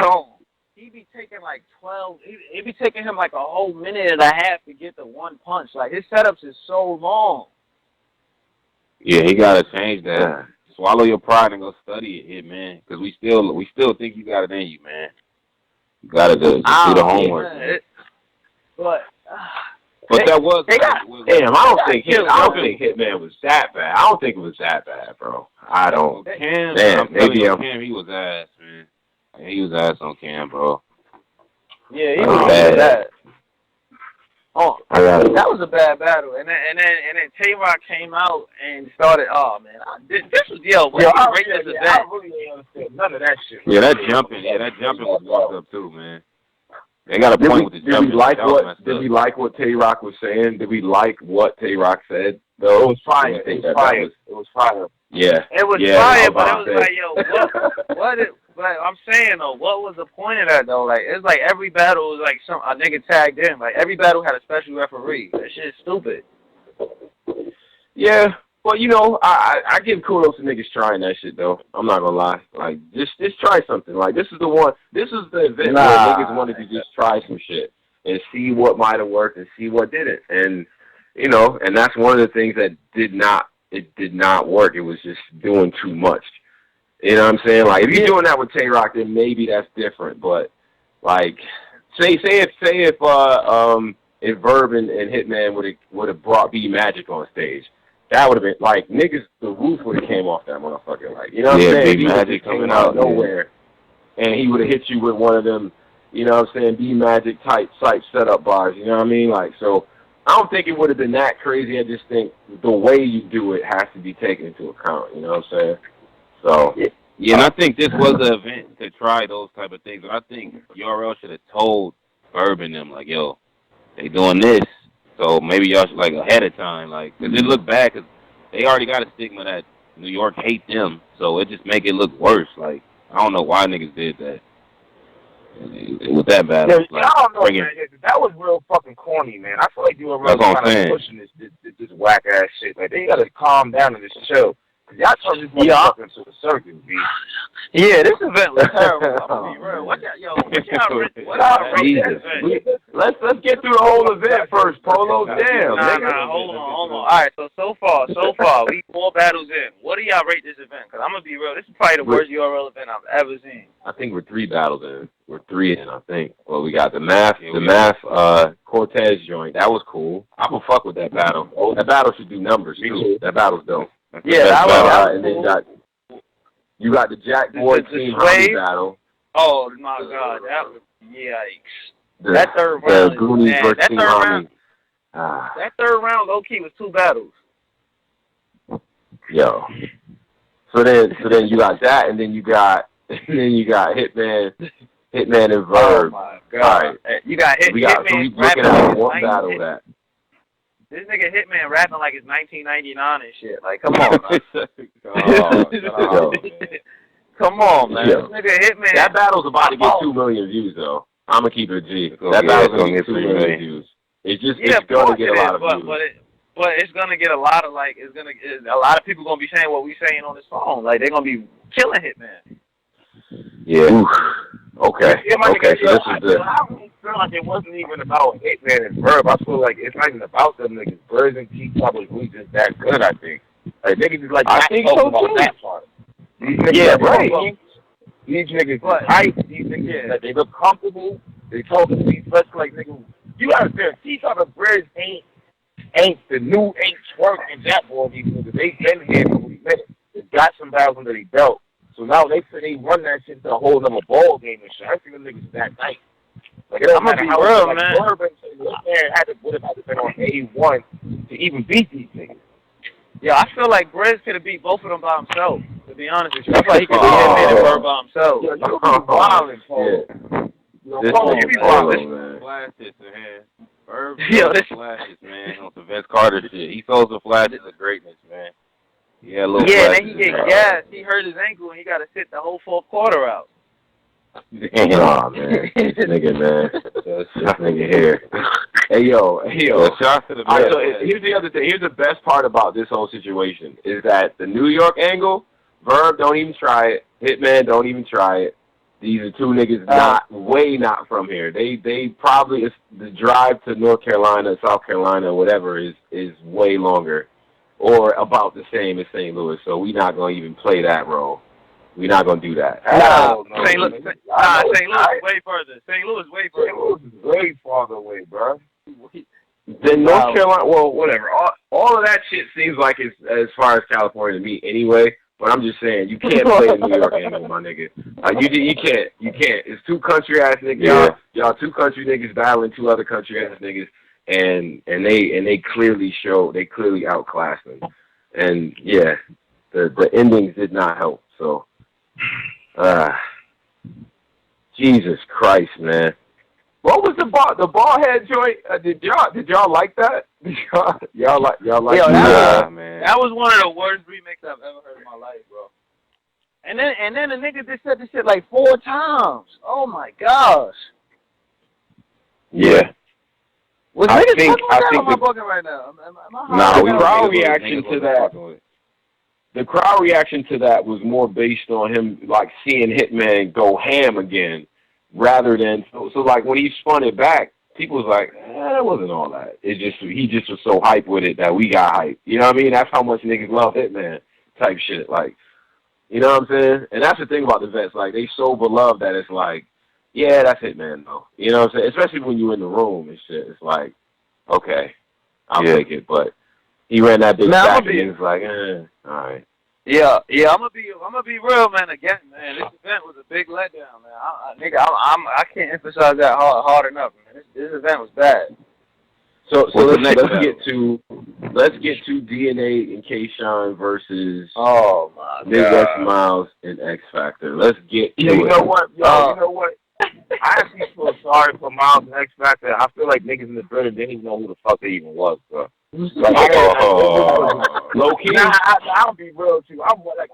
[SPEAKER 5] He be taking like 12. It be taking him like a whole minute and a half to get the one punch. Like, his setups is so long.
[SPEAKER 4] Yeah, he gotta change that. Swallow your pride and go study it, man. Because we still think you got it in you, man. You gotta do the homework. Man.
[SPEAKER 5] But
[SPEAKER 4] that was.
[SPEAKER 3] Damn, I don't think Hitman was that bad. I don't think it was that bad, bro. I don't.
[SPEAKER 4] Cam,
[SPEAKER 3] damn, maybe
[SPEAKER 4] Cam, he was ass, man. He was ass on Cam, bro.
[SPEAKER 5] Yeah, he was bad. Oh, that was a bad battle, and then Tay-Rock came out and started. Oh man, this was I rate this event.
[SPEAKER 2] I really ain't understand none of that shit.
[SPEAKER 4] Yeah, that jumping was fucked up too, man. They got a point with the jumping.
[SPEAKER 3] Did we like what Tay-Rock was saying? Did we like what Tay-Rock said? Though
[SPEAKER 2] it was fire. It was fire.
[SPEAKER 3] Yeah,
[SPEAKER 5] it was fire, but it was like, yo, what? Like, I'm saying though, what was the point of that though? Like, it's like every battle was like a nigga tagged in. Like, every battle had a special referee. That shit's stupid.
[SPEAKER 3] Yeah, but you know, I give kudos to niggas trying that shit though. I'm not gonna lie. Like, just try something. Like, this is the event where niggas wanted to just try some shit and see what might have worked and see what didn't. And you know, and that's one of the things that did not work. It was just doing too much. You know what I'm saying? Like, if you're doing that with Tay-Rock, then maybe that's different. But like, say if Verb and Hitman would have brought B Magic on stage, that would have been like, niggas, the roof would have came off that motherfucker. Like, you know what I'm saying?
[SPEAKER 4] B Magic coming out of
[SPEAKER 3] nowhere, and he would have hit you with one of them, you know what I'm saying, B Magic type setup bars. You know what I mean? Like, so I don't think it would have been that crazy. I just think the way you do it has to be taken into account. You know what I'm saying? So
[SPEAKER 4] yeah, and I think this was the event to try those type of things. But I think URL should have told Verb and them, like, yo, they doing this, so maybe y'all should, like, ahead of time, like, because it look bad, because they already got a stigma that New York hate them, so it just make it look worse. Like, I don't know why niggas did that. It was that bad.
[SPEAKER 2] Yeah, like, I don't know, man. That was real fucking corny, man. I feel like you were really kind of pushing this whack ass shit. Like, they gotta calm down in this show. Y'all turned this motherfucker into a circus, B.
[SPEAKER 5] Yeah, this event was terrible. I'm gonna be real. What y'all rate this event?
[SPEAKER 3] Let's get through the whole event first, Polo. Damn.
[SPEAKER 5] Nah, hold on. All right, so far, we 4 battles in. What do y'all rate this event? Because I'm gonna be real. This is probably the worst URL event I've ever seen.
[SPEAKER 3] I think we're 3 battles in. We're 3 in, I think. Well, we got the math Cortez joint. That was cool. I can fuck with that battle. That battle should do numbers too. That battle's dope.
[SPEAKER 5] Yeah, that was
[SPEAKER 3] and then you got the Jackboy team homi battle.
[SPEAKER 5] Oh my God, that was yikes. That third round,
[SPEAKER 3] the Goonies versus Team Homi.
[SPEAKER 5] That third round, low key, was 2 battles.
[SPEAKER 3] Yo. So then you got that, and then you got Hitman and Verb.
[SPEAKER 5] Oh my God.
[SPEAKER 3] All right.
[SPEAKER 5] You got Hitman.
[SPEAKER 3] So we looking at one battle of that.
[SPEAKER 5] This nigga Hitman rapping like it's 1999 and shit. Like, come on, come on, man.
[SPEAKER 3] Yeah.
[SPEAKER 5] This nigga Hitman.
[SPEAKER 3] That battle's about to get 2 million views, though. I'm gonna keep it a G. That battle's gonna get 2 million views. It's gonna get a lot of views.
[SPEAKER 5] But it's gonna get a lot of a lot of people gonna be saying what we saying on this phone. Like, they're gonna be killing Hitman.
[SPEAKER 3] Yeah. Okay. Okay. So this is the.
[SPEAKER 2] I really feel like it wasn't even about Hitman and Verb. I feel like it's not even about them niggas. Birds and T probably just that good. I think. Like, niggas is like,
[SPEAKER 3] I think so
[SPEAKER 2] about
[SPEAKER 3] too.
[SPEAKER 2] that part. These niggas
[SPEAKER 3] right.
[SPEAKER 2] These niggas tight. These niggas that they look comfortable. They talk to me fresh like niggas. You understand? T type of birds ain't Twerk and Jackboy. These niggas, they been here for a minute. They got some battles under their belt. So now they run that shit to a whole other ball game and shit. I think the niggas that night. Like, I'm gonna be real, man. Would have had to been on A1 to even beat these niggas.
[SPEAKER 5] Yeah, I feel like Briz could have beat both of them by himself. To be honest with you, I feel like he could beat Hitman and Verb by himself.
[SPEAKER 2] Yeah, you be wildin', Paul.
[SPEAKER 3] This
[SPEAKER 2] Paul, you be wildin'.
[SPEAKER 4] Blast it, man. Verb sold the flashes, man, on some Vince Carter shit. He sold the flashes of greatness, man. Yeah, a little
[SPEAKER 5] Yeah,
[SPEAKER 4] flashes.
[SPEAKER 5] then he get gassed. He hurt his ankle and he got to sit the whole fourth quarter out.
[SPEAKER 3] Damn. Oh, man. This nigga, man. This nigga here. Hey, yo.
[SPEAKER 4] Shout to the
[SPEAKER 3] All right,
[SPEAKER 4] man.
[SPEAKER 3] so here's the other thing. Here's the best part about this whole situation is that the New York angle, Verb don't even try it. Hitman don't even try it. These are two niggas not from here. They probably, the drive to North Carolina, South Carolina, whatever, is way longer or about the same as St. Louis. So we not going to even play that role. We're not going to do that.
[SPEAKER 5] Nah, St. Louis way further. St. Louis way further.
[SPEAKER 2] St. Louis is way farther away, bro.
[SPEAKER 3] Then North Carolina, well, whatever. All of that shit seems like it's as far as California to me anyway. But I'm just saying, you can't play the New York angle, my nigga. You can't. It's two country ass niggas.
[SPEAKER 2] Yeah.
[SPEAKER 3] Y'all two country niggas battling two other country ass niggas, and they clearly outclassed them. And yeah, the endings did not help. So, Jesus Christ, man. What was the ball head joint? Did y'all like that? Y'all like
[SPEAKER 5] that?
[SPEAKER 4] Man.
[SPEAKER 5] That was one of the worst remakes I've ever heard in my life, bro. And then the nigga just said this shit like 4 times. Oh my gosh.
[SPEAKER 3] Yeah.
[SPEAKER 5] Was
[SPEAKER 3] I
[SPEAKER 5] niggas
[SPEAKER 3] think
[SPEAKER 5] fucking with that or am I
[SPEAKER 3] the-
[SPEAKER 5] bugging right now? Am I
[SPEAKER 3] Nah,
[SPEAKER 5] high?
[SPEAKER 3] the crowd reaction to that. The crowd reaction to that was more based on him like seeing Hitman go ham again, rather than so like when he spun it back, people was like, it wasn't all that. He just was so hyped with it that we got hyped. You know what I mean? That's how much niggas love Hitman type shit. Like, you know what I'm saying? And that's the thing about the vets. Like, they so beloved that it's like, yeah, that's Hitman though. You know what I'm saying? Especially when you're in the room and shit. It's like, okay, I'll take it. But he ran that bitch back and it's like, all right.
[SPEAKER 5] Yeah, I'm gonna be real, man. Again, man, this event was a big letdown, man. I can't emphasize that hard enough, man. This event was bad.
[SPEAKER 3] So let's get to DNA and K-Shine versus Midwest Miles and X Factor. Let's get to it.
[SPEAKER 2] You know what? You know what? I actually feel sorry for Miles and X Factor. I feel like niggas in the building didn't even know who the fuck they even was, bro. Like,
[SPEAKER 3] low key.
[SPEAKER 2] I'll be real too. I'm like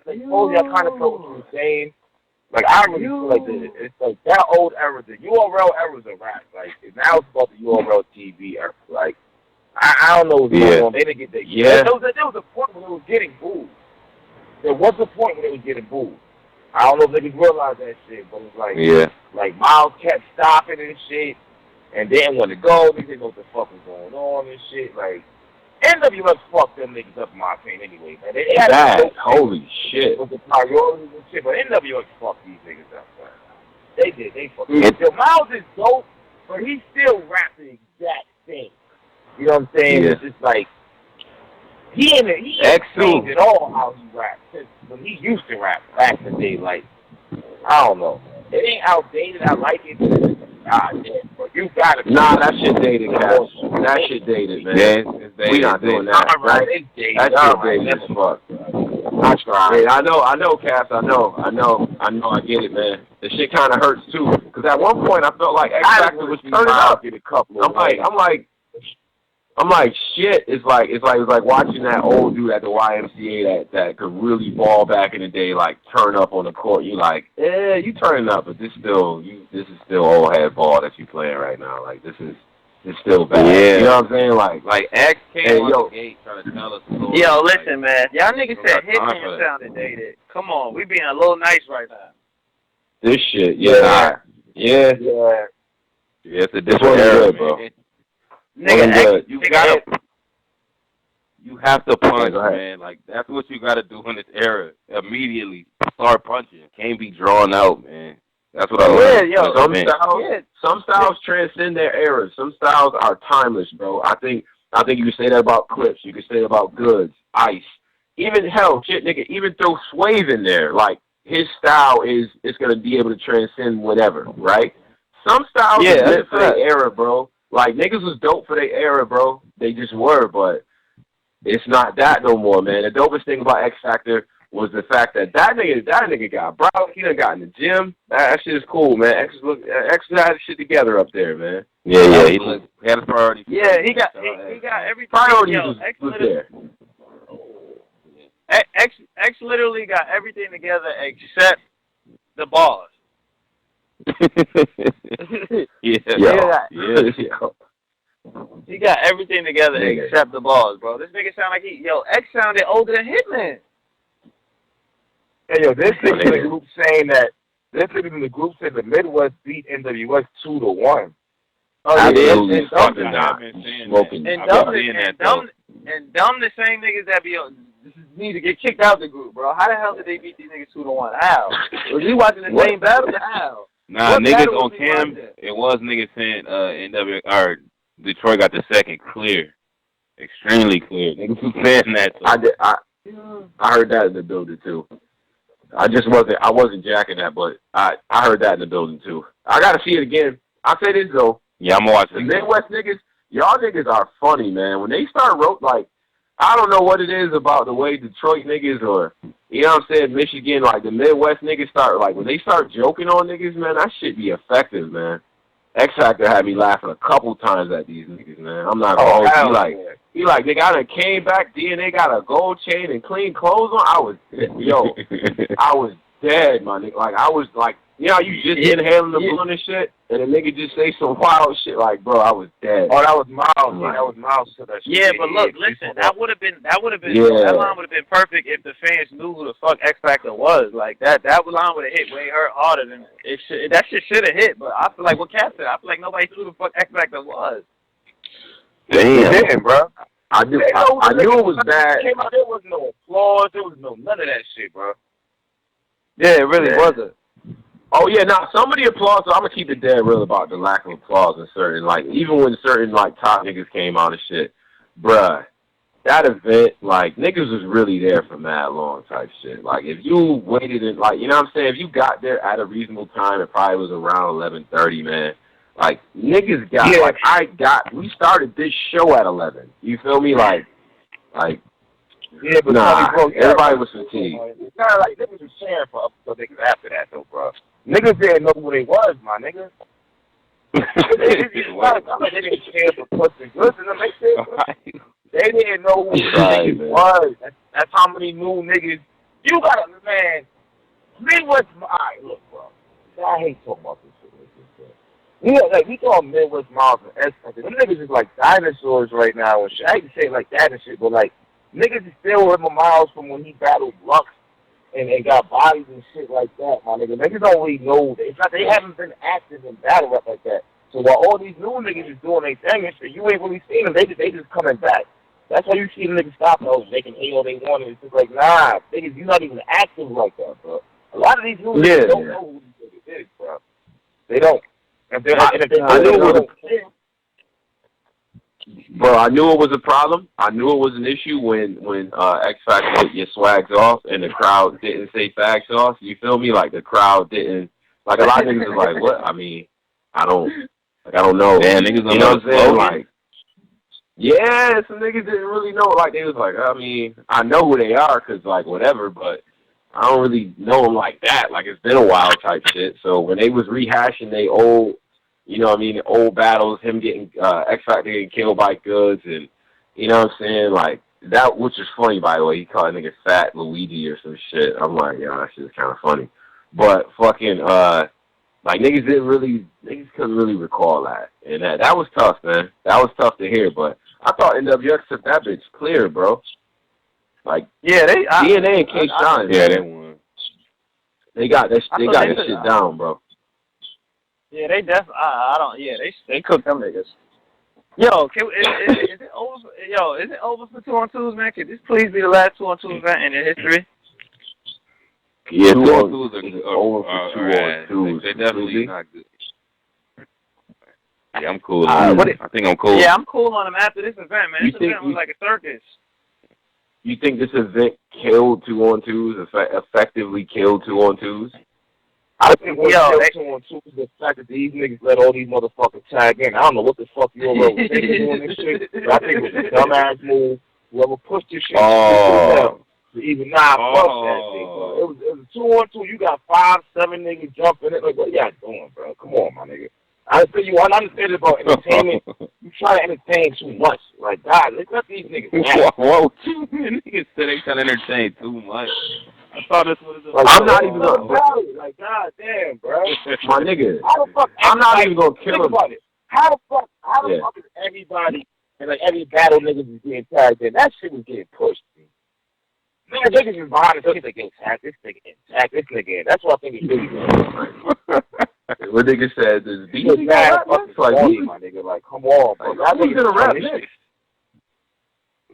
[SPEAKER 2] totally. I kind of felt what you were saying. Like I really feel like it's like that old era, the URL era's a rap. Like now it's about the URL TV era. Like I don't know what's going on. They didn't get that.
[SPEAKER 3] Yeah.
[SPEAKER 2] There was a point when it was getting booed. There was a point when it was getting booed. I don't know if niggas realize that shit, but it's like like Miles kept stopping and shit. And didn't want to go. They didn't know what the fuck was going on and shit. Like, NWX fucked them niggas up in my opinion anyway, man. They had
[SPEAKER 3] that, holy shit.
[SPEAKER 2] With the priorities and shit, but NWX fucked these niggas up, man. They did. They fucked them up. Yo, Miles is dope, but he still raps the exact thing. You know what I'm saying?
[SPEAKER 3] Yeah.
[SPEAKER 2] It's just like, he ain't changed at all how he raps. But he used to rap back in the day. Like, I don't know. It ain't outdated. I like it. God damn, but you gotta.
[SPEAKER 3] Nah, that shit dated, Cass. That shit dated, man.
[SPEAKER 4] Yeah,
[SPEAKER 3] we not doing that.
[SPEAKER 2] Right? It's dated.
[SPEAKER 3] That shit dated as fuck. I tried. I know, Cass. I get it, man. The shit kind of hurts too, because at one point I felt like X Factor was turning up. I'm like, shit. It's like watching that old dude at the YMCA that could really ball back in the day, like turn up on the court. You like, you turning up, but this is still old head ball that you playing right now. Like it's still bad. Yeah. You know what I'm saying? Like
[SPEAKER 4] X came on the gate trying to tell us.
[SPEAKER 5] Yo, listen, man. Y'all niggas said Hitman sounded dated. Come on, we being a little nice right now.
[SPEAKER 3] This shit, yeah.
[SPEAKER 4] It's a different era, bro.
[SPEAKER 5] Nigga,
[SPEAKER 4] you have to punch, man. Like that's what you gotta do in this era. Immediately start punching. Can't be drawn out, man. That's what I learned.
[SPEAKER 3] Some styles transcend their eras. Some styles are timeless, bro. I think you can say that about Clips. You can say that about Goods, Ice. Even hell, shit, nigga. Even throw Swave in there. Like his style is gonna be able to transcend whatever, right? Some styles are meant for their era, bro. Like, niggas was dope for their era, bro. They just were, but it's not that no more, man. The dopest thing about X Factor was the fact that nigga got bro. He done got in the gym. That shit is cool, man. X had shit together up there, man.
[SPEAKER 4] Yeah, he had his priorities.
[SPEAKER 5] Yeah, he got everything.
[SPEAKER 3] Priorities
[SPEAKER 5] X
[SPEAKER 3] was there.
[SPEAKER 5] X literally got everything together except the bars.
[SPEAKER 3] Yeah.
[SPEAKER 5] He got everything together except the bars, bro. This nigga sound like X sounded older than Hitman.
[SPEAKER 2] Hey, this nigga in the group saying that the Midwest beat NWS 2-1.
[SPEAKER 5] Oh,
[SPEAKER 3] absolutely fucking
[SPEAKER 4] not.
[SPEAKER 3] Smoking.
[SPEAKER 5] And dumb the same niggas that need to get kicked out the group, bro. How the hell did they beat these niggas 2-1? How? Was he watching the same battle? How?
[SPEAKER 4] Nah, niggas on cam. It was niggas saying Detroit got the second clear, extremely clear. Niggas was saying that. So.
[SPEAKER 3] I heard that in the building too. I wasn't jacking that, but I heard that in the building too. I gotta see it again. I'll say this though.
[SPEAKER 4] Yeah, I'm watching.
[SPEAKER 3] The Midwest niggas, y'all niggas are funny, man. When they start I don't know what it is about the way Detroit niggas or, you know what I'm saying, Michigan, like the Midwest niggas start, when they start joking on niggas, man, that shit be effective, man. X Factor had me laughing a couple times at these niggas, man. I'm not gonna hold you. He like, nigga, I done came back, DNA got a gold chain and clean clothes on. I was dead, my nigga. Like, I was like, you know, you just inhaling the blunt and shit, and a nigga just say some wild shit like, bro, I was dead.
[SPEAKER 2] Oh, that was Miles. Yeah, that was Miles.
[SPEAKER 5] Yeah, but look, listen, that line would have been perfect if the fans knew who the fuck X Factor was. Like that line would have hit way harder than it should. That shit should have hit, but I feel like what Cat said, I feel like nobody knew who the fuck X Factor was.
[SPEAKER 3] Damn,
[SPEAKER 2] bro.
[SPEAKER 3] I knew it was bad.
[SPEAKER 2] Came out, there was no applause. There was none of that shit, bro.
[SPEAKER 5] Yeah, it really wasn't.
[SPEAKER 3] Oh yeah, now some of the applause. So I'm gonna keep it dead real about the lack of applause in certain, even when certain top niggas came out and shit, bruh. That event, niggas was really there for mad long type shit. Like if you waited and you know what I'm saying, if you got there at a reasonable time, it probably was around 11:30, man. Like niggas got we started this show at 11. You feel me? Like
[SPEAKER 2] yeah, but
[SPEAKER 3] everybody was fatigued.
[SPEAKER 2] It's kind of like niggas was cheering for niggas after that though, bro. Niggas didn't know who they was, my nigga. It's not like they didn't care for Puss and Goods and them. They didn't know who these niggas was. That's how many new niggas. You gotta, man. Midwest, alright, look, bro. I hate talking about this shit. You know, we call Midwest Miles and S Factor. Them niggas is like dinosaurs right now and shit. I hate to say it like that and shit, but niggas is still with my Miles from when he battled Lux. And got bodies and shit like that, my nigga. Niggas don't really know. It's not, they haven't been active in battle rap like that. So while all these new niggas is doing their thing and shit, you ain't really seen them. They just coming back. That's why you see the niggas stop those. They can hate all they want. And it's just like, nah, niggas, you're not even active like that, bro. A lot of these new niggas don't know who these niggas is, bro. They don't.
[SPEAKER 3] Bro, I knew it was a problem. I knew it was an issue when X Factor hit your swags off and the crowd didn't say fags off. You feel me? Like the crowd didn't. Like a lot of niggas is like, what? I mean, I don't know.
[SPEAKER 4] Damn, niggas don't
[SPEAKER 3] know what I'm saying?
[SPEAKER 4] Like,
[SPEAKER 3] yeah, some niggas didn't really know. Like they was like, I mean, I know who they are because whatever, but I don't really know them like that. Like it's been a while type shit. So when they was rehashing they old. You know what I mean? Old battles, him getting, X Factor getting killed by Goods, and, you know what I'm saying? That, which is funny, by the way. He called a nigga Fat Luigi or some shit. I'm like, yeah, that shit is kind of funny. But fucking, niggas couldn't really recall that. And that was tough, man. That was tough to hear, but I thought NWX took that bitch clear, bro. DNA and K-Shine.
[SPEAKER 4] Yeah, they won.
[SPEAKER 3] They got that shit down, bro.
[SPEAKER 5] Yeah, they definitely. They cooked them niggas. Yo, is it over? Is it over for 2-on-2s, man? Can this please be the last 2-on-2 event in the history?
[SPEAKER 3] Yeah,
[SPEAKER 4] 2-on-2s are
[SPEAKER 3] over for 2-on-2s.
[SPEAKER 4] They're definitely not good. Yeah, I'm cool. I think I'm cool.
[SPEAKER 5] Yeah, I'm cool on them after this event, man. This event was like a circus.
[SPEAKER 3] You think this event killed 2-on-2s? Effectively killed 2-on-2s?
[SPEAKER 2] I think what killed 2-on-2 is the fact that these niggas let all these motherfuckers tag in. I don't know what the fuck you all doing this shit, but I think it was a dumbass move. Whoever pushed this shit. Even fuck that thing, bro. It was a 2-on-2. You got 5-7 niggas jumping it. Like, what y'all doing, bro? Come on, my nigga. I understand about entertainment. You try to entertain too much. Like, God, let these niggas down.
[SPEAKER 4] Whoa, niggas said they trying to entertain too much. I thought this was
[SPEAKER 2] like, I'm not even gonna battle. Like, God damn, bro.
[SPEAKER 3] My nigga.
[SPEAKER 2] How the fuck?
[SPEAKER 3] I'm not even gonna kill him.
[SPEAKER 2] About it. How the fuck is everybody and like every battle niggas is getting tagged in? That shit was getting pushed. Man, niggas is behind the scenes like, yo, tag this nigga in, tag this nigga in. That's what I think he's doing.
[SPEAKER 3] What nigga said is
[SPEAKER 2] he was mad fucking funny, my nigga. Like, come on, bro. That nigga's gonna rap this.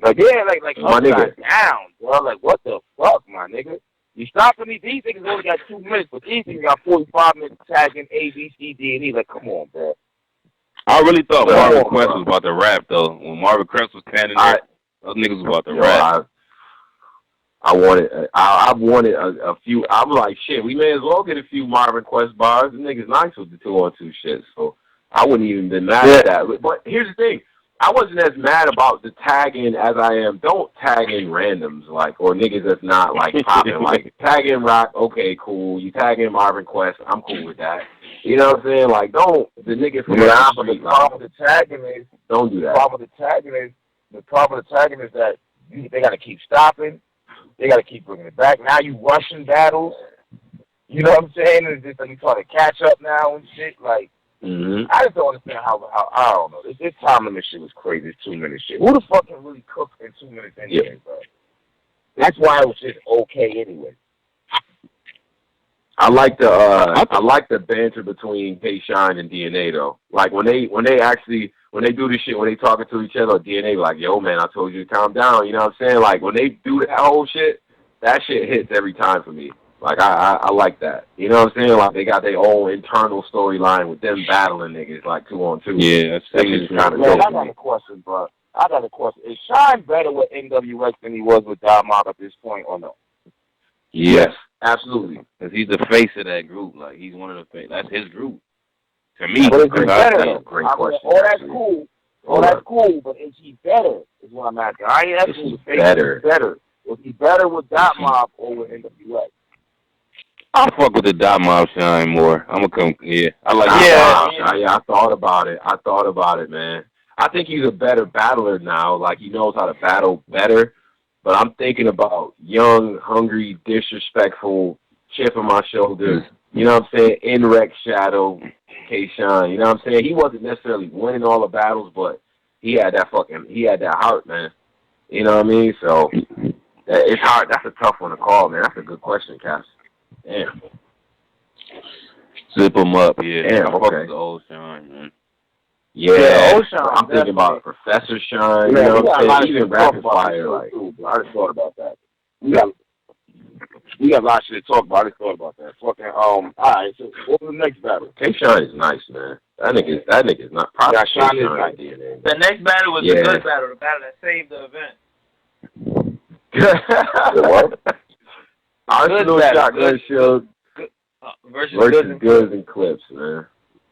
[SPEAKER 2] Like, yeah, like
[SPEAKER 3] my nigga
[SPEAKER 2] down, bro. Like, what the fuck, my nigga? You stopping me? These niggas only got 2 minutes, but these niggas got 45 minutes tagging A, B, C, D, and E. Like, come on, bro.
[SPEAKER 4] I really thought Marvin Quest was about to rap, though. When Marvin Quest was standing there, those niggas was about to rap.
[SPEAKER 3] I wanted a few. I'm like, shit, we may as well get a few Marvin Quest bars. The niggas nice with the 2-on-2 shit, so I wouldn't even been mad at that. But here's the thing. I wasn't as mad about the tagging as I am. Don't tag in randoms, like, or niggas that's not, like, popping. Like, tag in Rock, okay, cool. You tag in Marvin Quest, I'm cool with that. You know what I'm saying? Like, don't, the niggas from the street,
[SPEAKER 2] the problem with the tagging is,
[SPEAKER 3] don't do that.
[SPEAKER 2] The problem with the tagging is that they got to keep stopping. They got to keep bringing it back. Now you rushing battles. You know what I'm saying? It's just like you trying to catch up now and shit. Like, I just don't understand how I don't know. This time limit shit was crazy. This 2 minute shit. Who the fuck can really cook in 2 minutes anyway, bro? That's why it was just okay anyway.
[SPEAKER 3] I like the banter between K-Shine and DNA though. Like when they do this shit, when they talking to each other, DNA like, yo man, I told you to calm down. You know what I'm saying? Like when they do that whole shit, that shit hits every time for me. Like I like that. You know what I'm saying? Like they got their own internal storyline with them battling niggas like 2-on-2.
[SPEAKER 4] Yeah,
[SPEAKER 3] that's kind of dope.
[SPEAKER 2] I got a question, bro. Is Shine better with NWX than he was with Dot Mob at this point or no?
[SPEAKER 3] Yes, absolutely.
[SPEAKER 4] Because he's the face of that group. Like he's one of the face. That's his group. To me,
[SPEAKER 2] but is he better?
[SPEAKER 3] Great question.
[SPEAKER 2] All that's cool. All that's cool, but is he better? Is what I'm asking. I ain't asking the face. Better. Was he better with Dot Mob or with NWX?
[SPEAKER 4] I fuck with the Dot Mob Shine more. I'm gonna come. Yeah, I like.
[SPEAKER 3] Yeah, I thought about it, man. I think he's a better battler now. Like he knows how to battle better. But I'm thinking about young, hungry, disrespectful, chip on my shoulders. You know what I'm saying? In-rec shadow, K-Shine. You know what I'm saying? He wasn't necessarily winning all the battles, but he had that heart, man. You know what I mean? So it's hard. That's a tough one to call, man. That's a good question, Cass. Damn.
[SPEAKER 4] Zip him up, yeah.
[SPEAKER 3] Damn,
[SPEAKER 4] I fuck
[SPEAKER 3] okay.
[SPEAKER 4] with the old Shine, man.
[SPEAKER 3] Yeah, I'm thinking about Professor Shine. You know what I'm saying? Even Rapid Fire, like.
[SPEAKER 2] I just thought about that. We got a lot of shit to talk about. I just thought about that. Fucking all right. So what was the next battle?
[SPEAKER 3] K-Shine is nice, man. That nigga's not probably
[SPEAKER 2] Shine is nice.
[SPEAKER 5] The next battle was the good battle, the battle that saved the event.
[SPEAKER 3] Arsenal Shotgun Show versus Goods and Clips, man.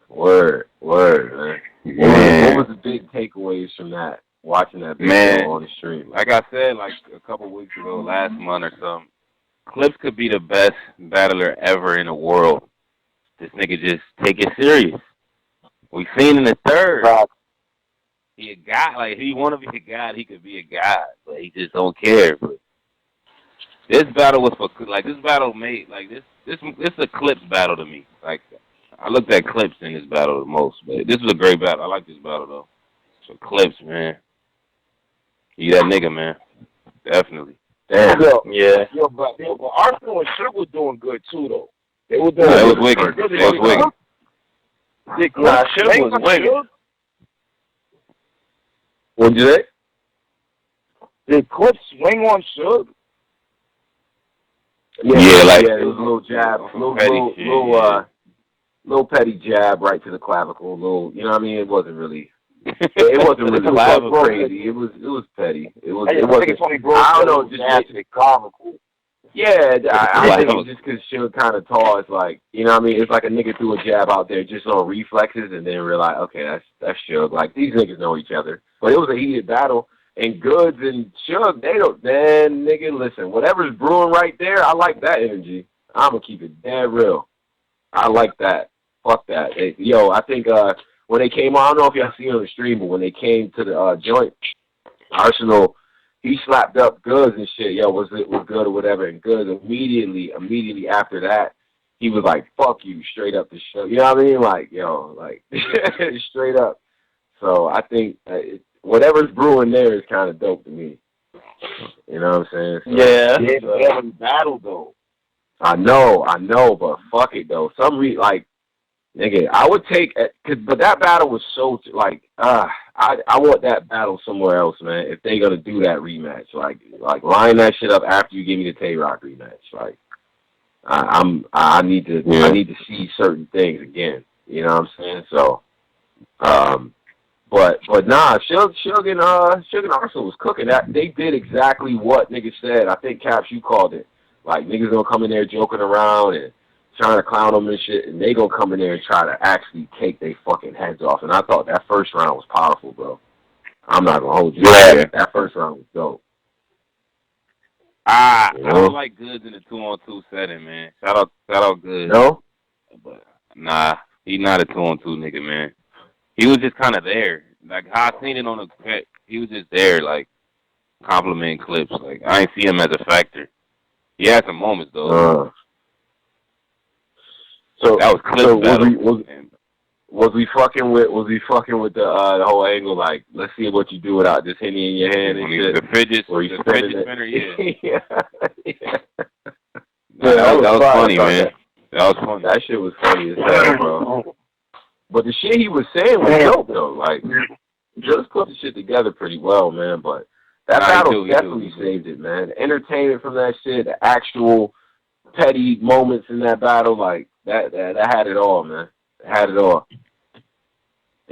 [SPEAKER 3] Word, man. What was the big takeaways from that? Watching that video on the stream.
[SPEAKER 4] Like I said, like a couple weeks ago, last month or something, Clips could be the best battler ever in the world. This nigga just take it serious. We seen in the third. He a guy. Like if he want to be a god, he could be a god, but he just don't care. But this battle was for this battle made like this. This a Clips battle to me. Like I looked at Clips in this battle the most, but this was a great battle. I like this battle though. So Clips, man. You that nigga, man. Definitely.
[SPEAKER 3] Damn.
[SPEAKER 2] Yo, but Arsenal and Suge were doing good too, though. They were doing.
[SPEAKER 4] It was wicked. It was wicked.
[SPEAKER 5] Suge was wicked.
[SPEAKER 3] What'd you say?
[SPEAKER 2] Did Clips swing on Suge?
[SPEAKER 3] It was a little jab, little petty jab right to the clavicle. Little, you know what I mean? It wasn't really crazy. It was petty. It wasn't. I don't know, just clavicle. Yeah, I think just because Suge kind of tall, it's like, you know what I mean? It's like a nigga threw a jab out there just on reflexes and then realize, okay, that's Suge. Like, these niggas know each other. But it was a heated battle. And Goods and Suge, they don't, man, nigga, listen, whatever's brewing right there, I like that energy. I'm going to keep it dead real. I like that. Fuck that. Yo, I think when they came on, I don't know if y'all see it on the stream, but when they came to the joint, Arsenal, he slapped up Goods and shit. Yo, was good or whatever. And Goods immediately after that, he was like, fuck you, straight up the show. You know what I mean? Like, yo, like, straight up. So I think whatever's brewing there is kind of dope to me. You know what I'm saying? So,
[SPEAKER 5] yeah.
[SPEAKER 2] They haven't battled, though.
[SPEAKER 3] I know, but fuck it, though. Like, nigga, I would take, but that battle was so, like, I want that battle somewhere else, man, if they gonna do that rematch. Like line that shit up after you give me the Tay-Rock rematch. Like, I need to see certain things again. You know what I'm saying? So, but nah, Suge and Arsenal was cooking. That they did exactly what niggas said. I think Caps, you called it. Like niggas gonna come in there joking around and trying to clown them and shit, and they gonna come in there and try to actually take their fucking heads off. And I thought that first round was powerful, bro. I'm not gonna hold you.
[SPEAKER 2] Yeah.
[SPEAKER 3] That first round was dope.
[SPEAKER 4] I don't like Goods in the 2-on-2 setting, man. Shout out Goods.
[SPEAKER 3] No?
[SPEAKER 4] But nah, he not a 2-on-2 nigga, man. He was just kind of there. Like how I seen it on the pet, he was just there, like complimenting clips. Like I ain't see him as a factor. He had some moments though.
[SPEAKER 3] So
[SPEAKER 4] that was clip
[SPEAKER 3] so
[SPEAKER 4] battle.
[SPEAKER 3] Was we fucking with the whole angle? Like, let's see what you do without this Henny in your hand and shit.
[SPEAKER 4] The fidget spinner, yeah. That was funny, man. That was funny.
[SPEAKER 3] That shit was funny as hell, bro. But the shit he was saying was dope, though. Like, just put the shit together pretty well, man. But that battle definitely saved it, man. The entertainment from that shit, the actual petty moments in that battle, like, that had it all, man. It had it all.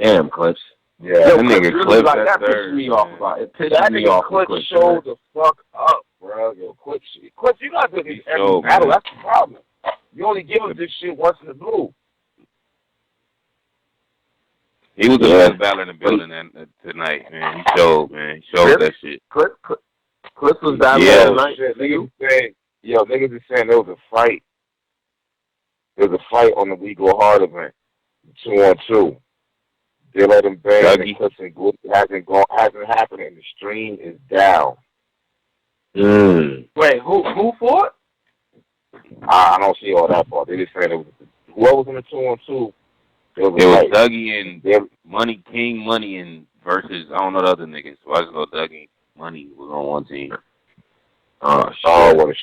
[SPEAKER 3] Damn, Clips.
[SPEAKER 2] Yeah,
[SPEAKER 3] Yo,
[SPEAKER 2] that
[SPEAKER 3] Clips
[SPEAKER 2] nigga
[SPEAKER 3] really,
[SPEAKER 2] Clips,
[SPEAKER 3] like, that pissed me off about it. Pissed
[SPEAKER 2] that
[SPEAKER 3] me off.
[SPEAKER 2] Clips showed the fuck up, bro. Yo, Clips, you got to do this every battle. That's the problem. You only give us this shit once in the blue.
[SPEAKER 4] He was the best battler in the building tonight, man. He showed that shit.
[SPEAKER 3] Clips was battling tonight.
[SPEAKER 2] Niggas is saying there was a fight. There was a fight on the We Go Hard event, 2-on-2. They let him bang the Clips and Goods. It hasn't happened, and the stream is down.
[SPEAKER 5] Wait, who fought?
[SPEAKER 2] I don't see all that part. They just saying it was whoever was in the 2-on-2. It was
[SPEAKER 4] Dougie and Money King Money and versus I don't know the other niggas. So I just know Dougie Money was on one team.
[SPEAKER 3] Oh shit!
[SPEAKER 2] Well, the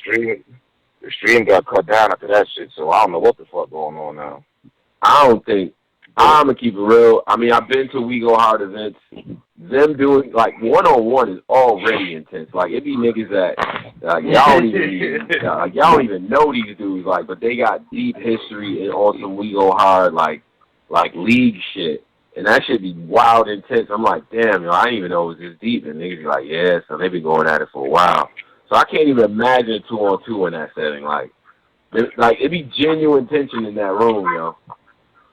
[SPEAKER 2] stream got cut down after that shit. So I don't know what the fuck going on now.
[SPEAKER 3] I'm gonna keep it real. I mean, I've been to We Go Hard events. Them doing like 1-on-1 is already intense. Like it be niggas that y'all don't even know these dudes. Like, but they got deep history and on some We Go Hard like league shit, and that shit be wild intense. I'm like, damn, yo, I didn't even know it was this deep. And niggas be like, yeah, so they been going at it for a while. So I can't even imagine 2-on-2 in that setting. Like it be genuine tension in that room, yo.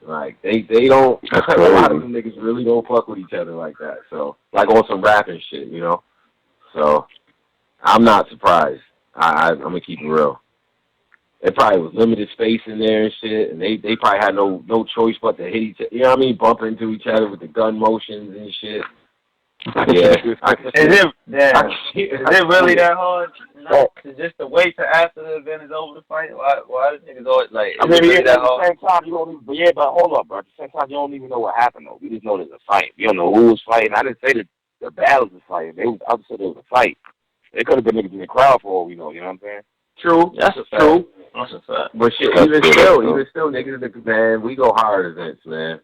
[SPEAKER 3] Like they don't. A lot of them niggas really don't fuck with each other like that. So like on some rapping shit, you know. So I'm not surprised. I'm gonna keep it real. It probably was limited space in there and shit, and they probably had no choice but to hit each other. You know what I mean? Bump into each other with the gun motions and shit. Yeah.
[SPEAKER 5] Is it really that hard? Just to wait till after the event is over to fight? Why do niggas always like?
[SPEAKER 2] I mean, at the same time, you don't even. But hold up, bro. At the same time, you don't even know what happened though. We just know there's a fight. You don't know who was fighting. I didn't say that the battles was fighting. I just said there was a fight. It could have been niggas in the crowd for all we know. You know what I'm saying?
[SPEAKER 3] True.
[SPEAKER 5] That's a fact.
[SPEAKER 3] True.
[SPEAKER 5] That's a fact.
[SPEAKER 3] But shit, even still, niggas, man, We Go Hard events, man.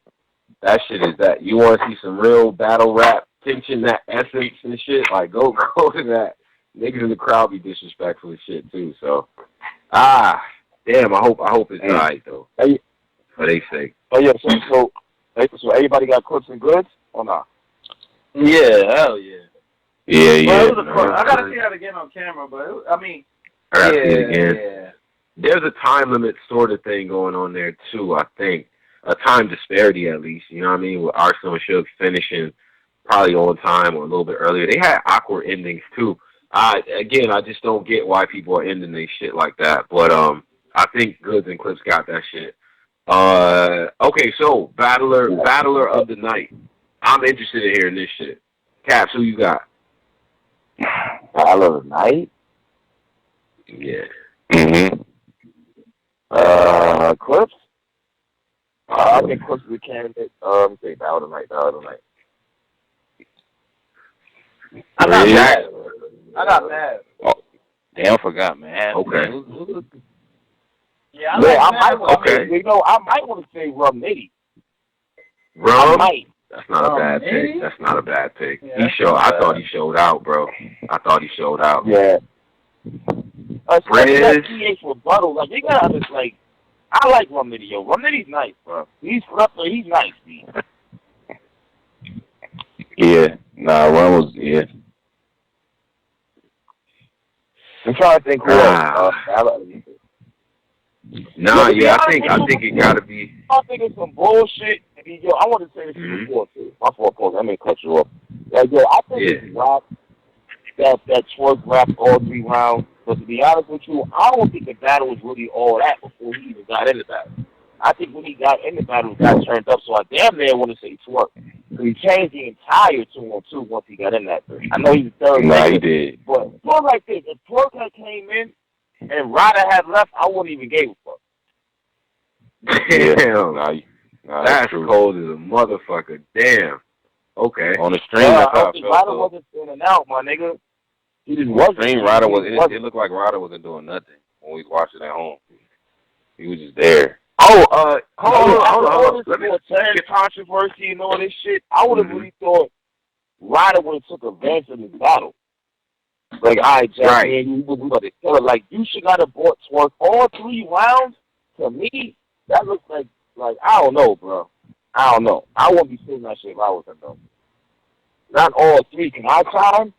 [SPEAKER 3] That shit is that. You want to see some real battle rap tension, that essence and shit? Like, go to that. Niggas in the crowd be disrespectful and shit too. So, damn. I hope it's alright though.
[SPEAKER 2] Hey,
[SPEAKER 3] for they sake.
[SPEAKER 2] Oh yeah. So everybody got Clips and Goods or not?
[SPEAKER 5] Yeah, hell yeah.
[SPEAKER 4] Yeah.
[SPEAKER 5] Well, I gotta see that again on camera, but I mean.
[SPEAKER 3] I gotta see it again. Yeah. There's a time limit sort of thing going on there too, I think. A time disparity at least, you know what I mean? With Arsenal and Suge finishing probably on time or a little bit earlier. They had awkward endings too. I just don't get why people are ending their shit like that. But I think Goods and Clips got that shit. Okay, so battler of the night. I'm interested in hearing this shit. Caps, who you got?
[SPEAKER 2] Battler of the night?
[SPEAKER 3] Yeah.
[SPEAKER 4] Mm-hmm.
[SPEAKER 2] Clips? I think Clips is a candidate. Say Battle of the Night.
[SPEAKER 5] I got mad.
[SPEAKER 4] Oh, damn, I forgot, man.
[SPEAKER 3] Okay.
[SPEAKER 5] Yeah, I like
[SPEAKER 2] I
[SPEAKER 5] mad.
[SPEAKER 2] might want to say Rum Nitty.
[SPEAKER 3] Rum?
[SPEAKER 2] I might.
[SPEAKER 3] That's not a bad pick. That's not a bad pick.
[SPEAKER 5] Yeah,
[SPEAKER 3] I thought he showed out, bro. I thought he showed out.
[SPEAKER 2] Yeah. Especially that
[SPEAKER 3] Riz.
[SPEAKER 2] PH rebuttal. Like, they got this, like, I like Rum Nitty, yo. Rum Nitty's nice, bro. He's nice, man.
[SPEAKER 4] Yeah. Nah, Ron was, yeah.
[SPEAKER 2] I'm trying to think who else.
[SPEAKER 3] Nah, yeah, I think it gotta be.
[SPEAKER 2] I think it's some bullshit. Yo, I want to say this to you before, too. My fault, I may cut you off. Like, yo, I think it's rap, that Twerk rapped all 3 rounds. But to be honest with you, I don't think the battle was really all that before he even got in the battle. I think when he got in the battle, he got turned up. So I damn near want to say Twerk. So he changed the entire tune too once he got in that thing. I know he was third.
[SPEAKER 4] Nah, he did.
[SPEAKER 2] But Twerk like this, if Twerk had came in and Ryder had left, I wouldn't even give a fuck.
[SPEAKER 3] Damn.
[SPEAKER 4] Nah,
[SPEAKER 3] that's cold as a motherfucker. Damn. Okay.
[SPEAKER 4] On the stream, that's how I felt.
[SPEAKER 2] Ryder wasn't standing out, my nigga. He just wasn't.
[SPEAKER 4] Stream Ryder was. It looked like Ryder wasn't doing nothing when we watched it at home. He was just there.
[SPEAKER 3] Oh, hold on.
[SPEAKER 2] Let me get controversy and all this shit. I would have really thought Ryder would have took advantage of this battle. Like, all right, Jack, man, we about to kill it. Like, you should not have bought Twerk all 3 rounds. To me, that looks like I don't know, bro. I don't know. I wouldn't be saying that shit if I was him, though. Not all 3. Can I time?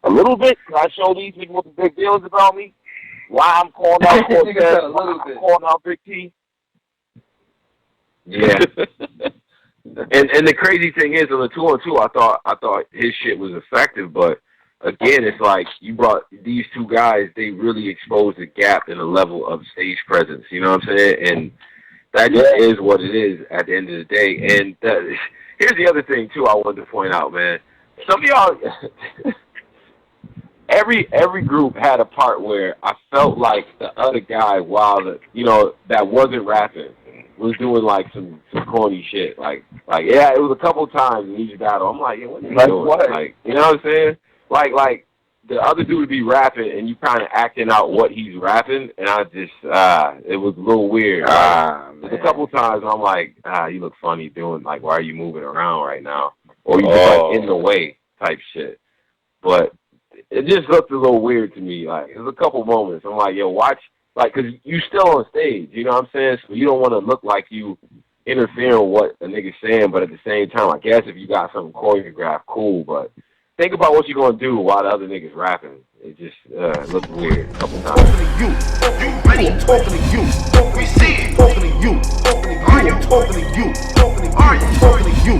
[SPEAKER 2] A little bit? Can I show these niggas what the big deal is about me? Why I'm calling out Cortez, why I'm calling out Big T?
[SPEAKER 3] Yeah. and the crazy thing is, on the 2-on-2, I thought his shit was effective, but again, it's like you brought these 2 guys. They really exposed the gap in the level of stage presence. You know what I'm saying? And that just is what it is at the end of the day. And here's the other thing too. I wanted to point out, man. Some of y'all. Every group had a part where I felt like the other guy, that wasn't rapping, was doing like some corny shit. Like yeah, it was a couple times in each battle. I'm like, yeah, what are you doing?
[SPEAKER 2] What?
[SPEAKER 3] Like, you know what I'm saying? Like the other dude would be rapping and you kind of acting out what he's rapping, and I just it was a little weird. There's a couple times I'm like, you look funny doing like, why are you moving around right now? Or you just like in the way type shit. But it just looked a little weird to me. Like, there's a couple moments. I'm like, yo, watch, like, because you still on stage, you know what I'm saying? So you don't want to look like you interfering with what a nigga's saying, but at the same time, I guess if you got something choreographed, cool, but think about what you're going to do while the other nigga's rapping. It just looked weird a couple times.
[SPEAKER 1] Talking to you. You ready? I'm talking to you. We see it. Talking to you. Talking to you. I'm talking to you. Talking to you. I'm talking to you.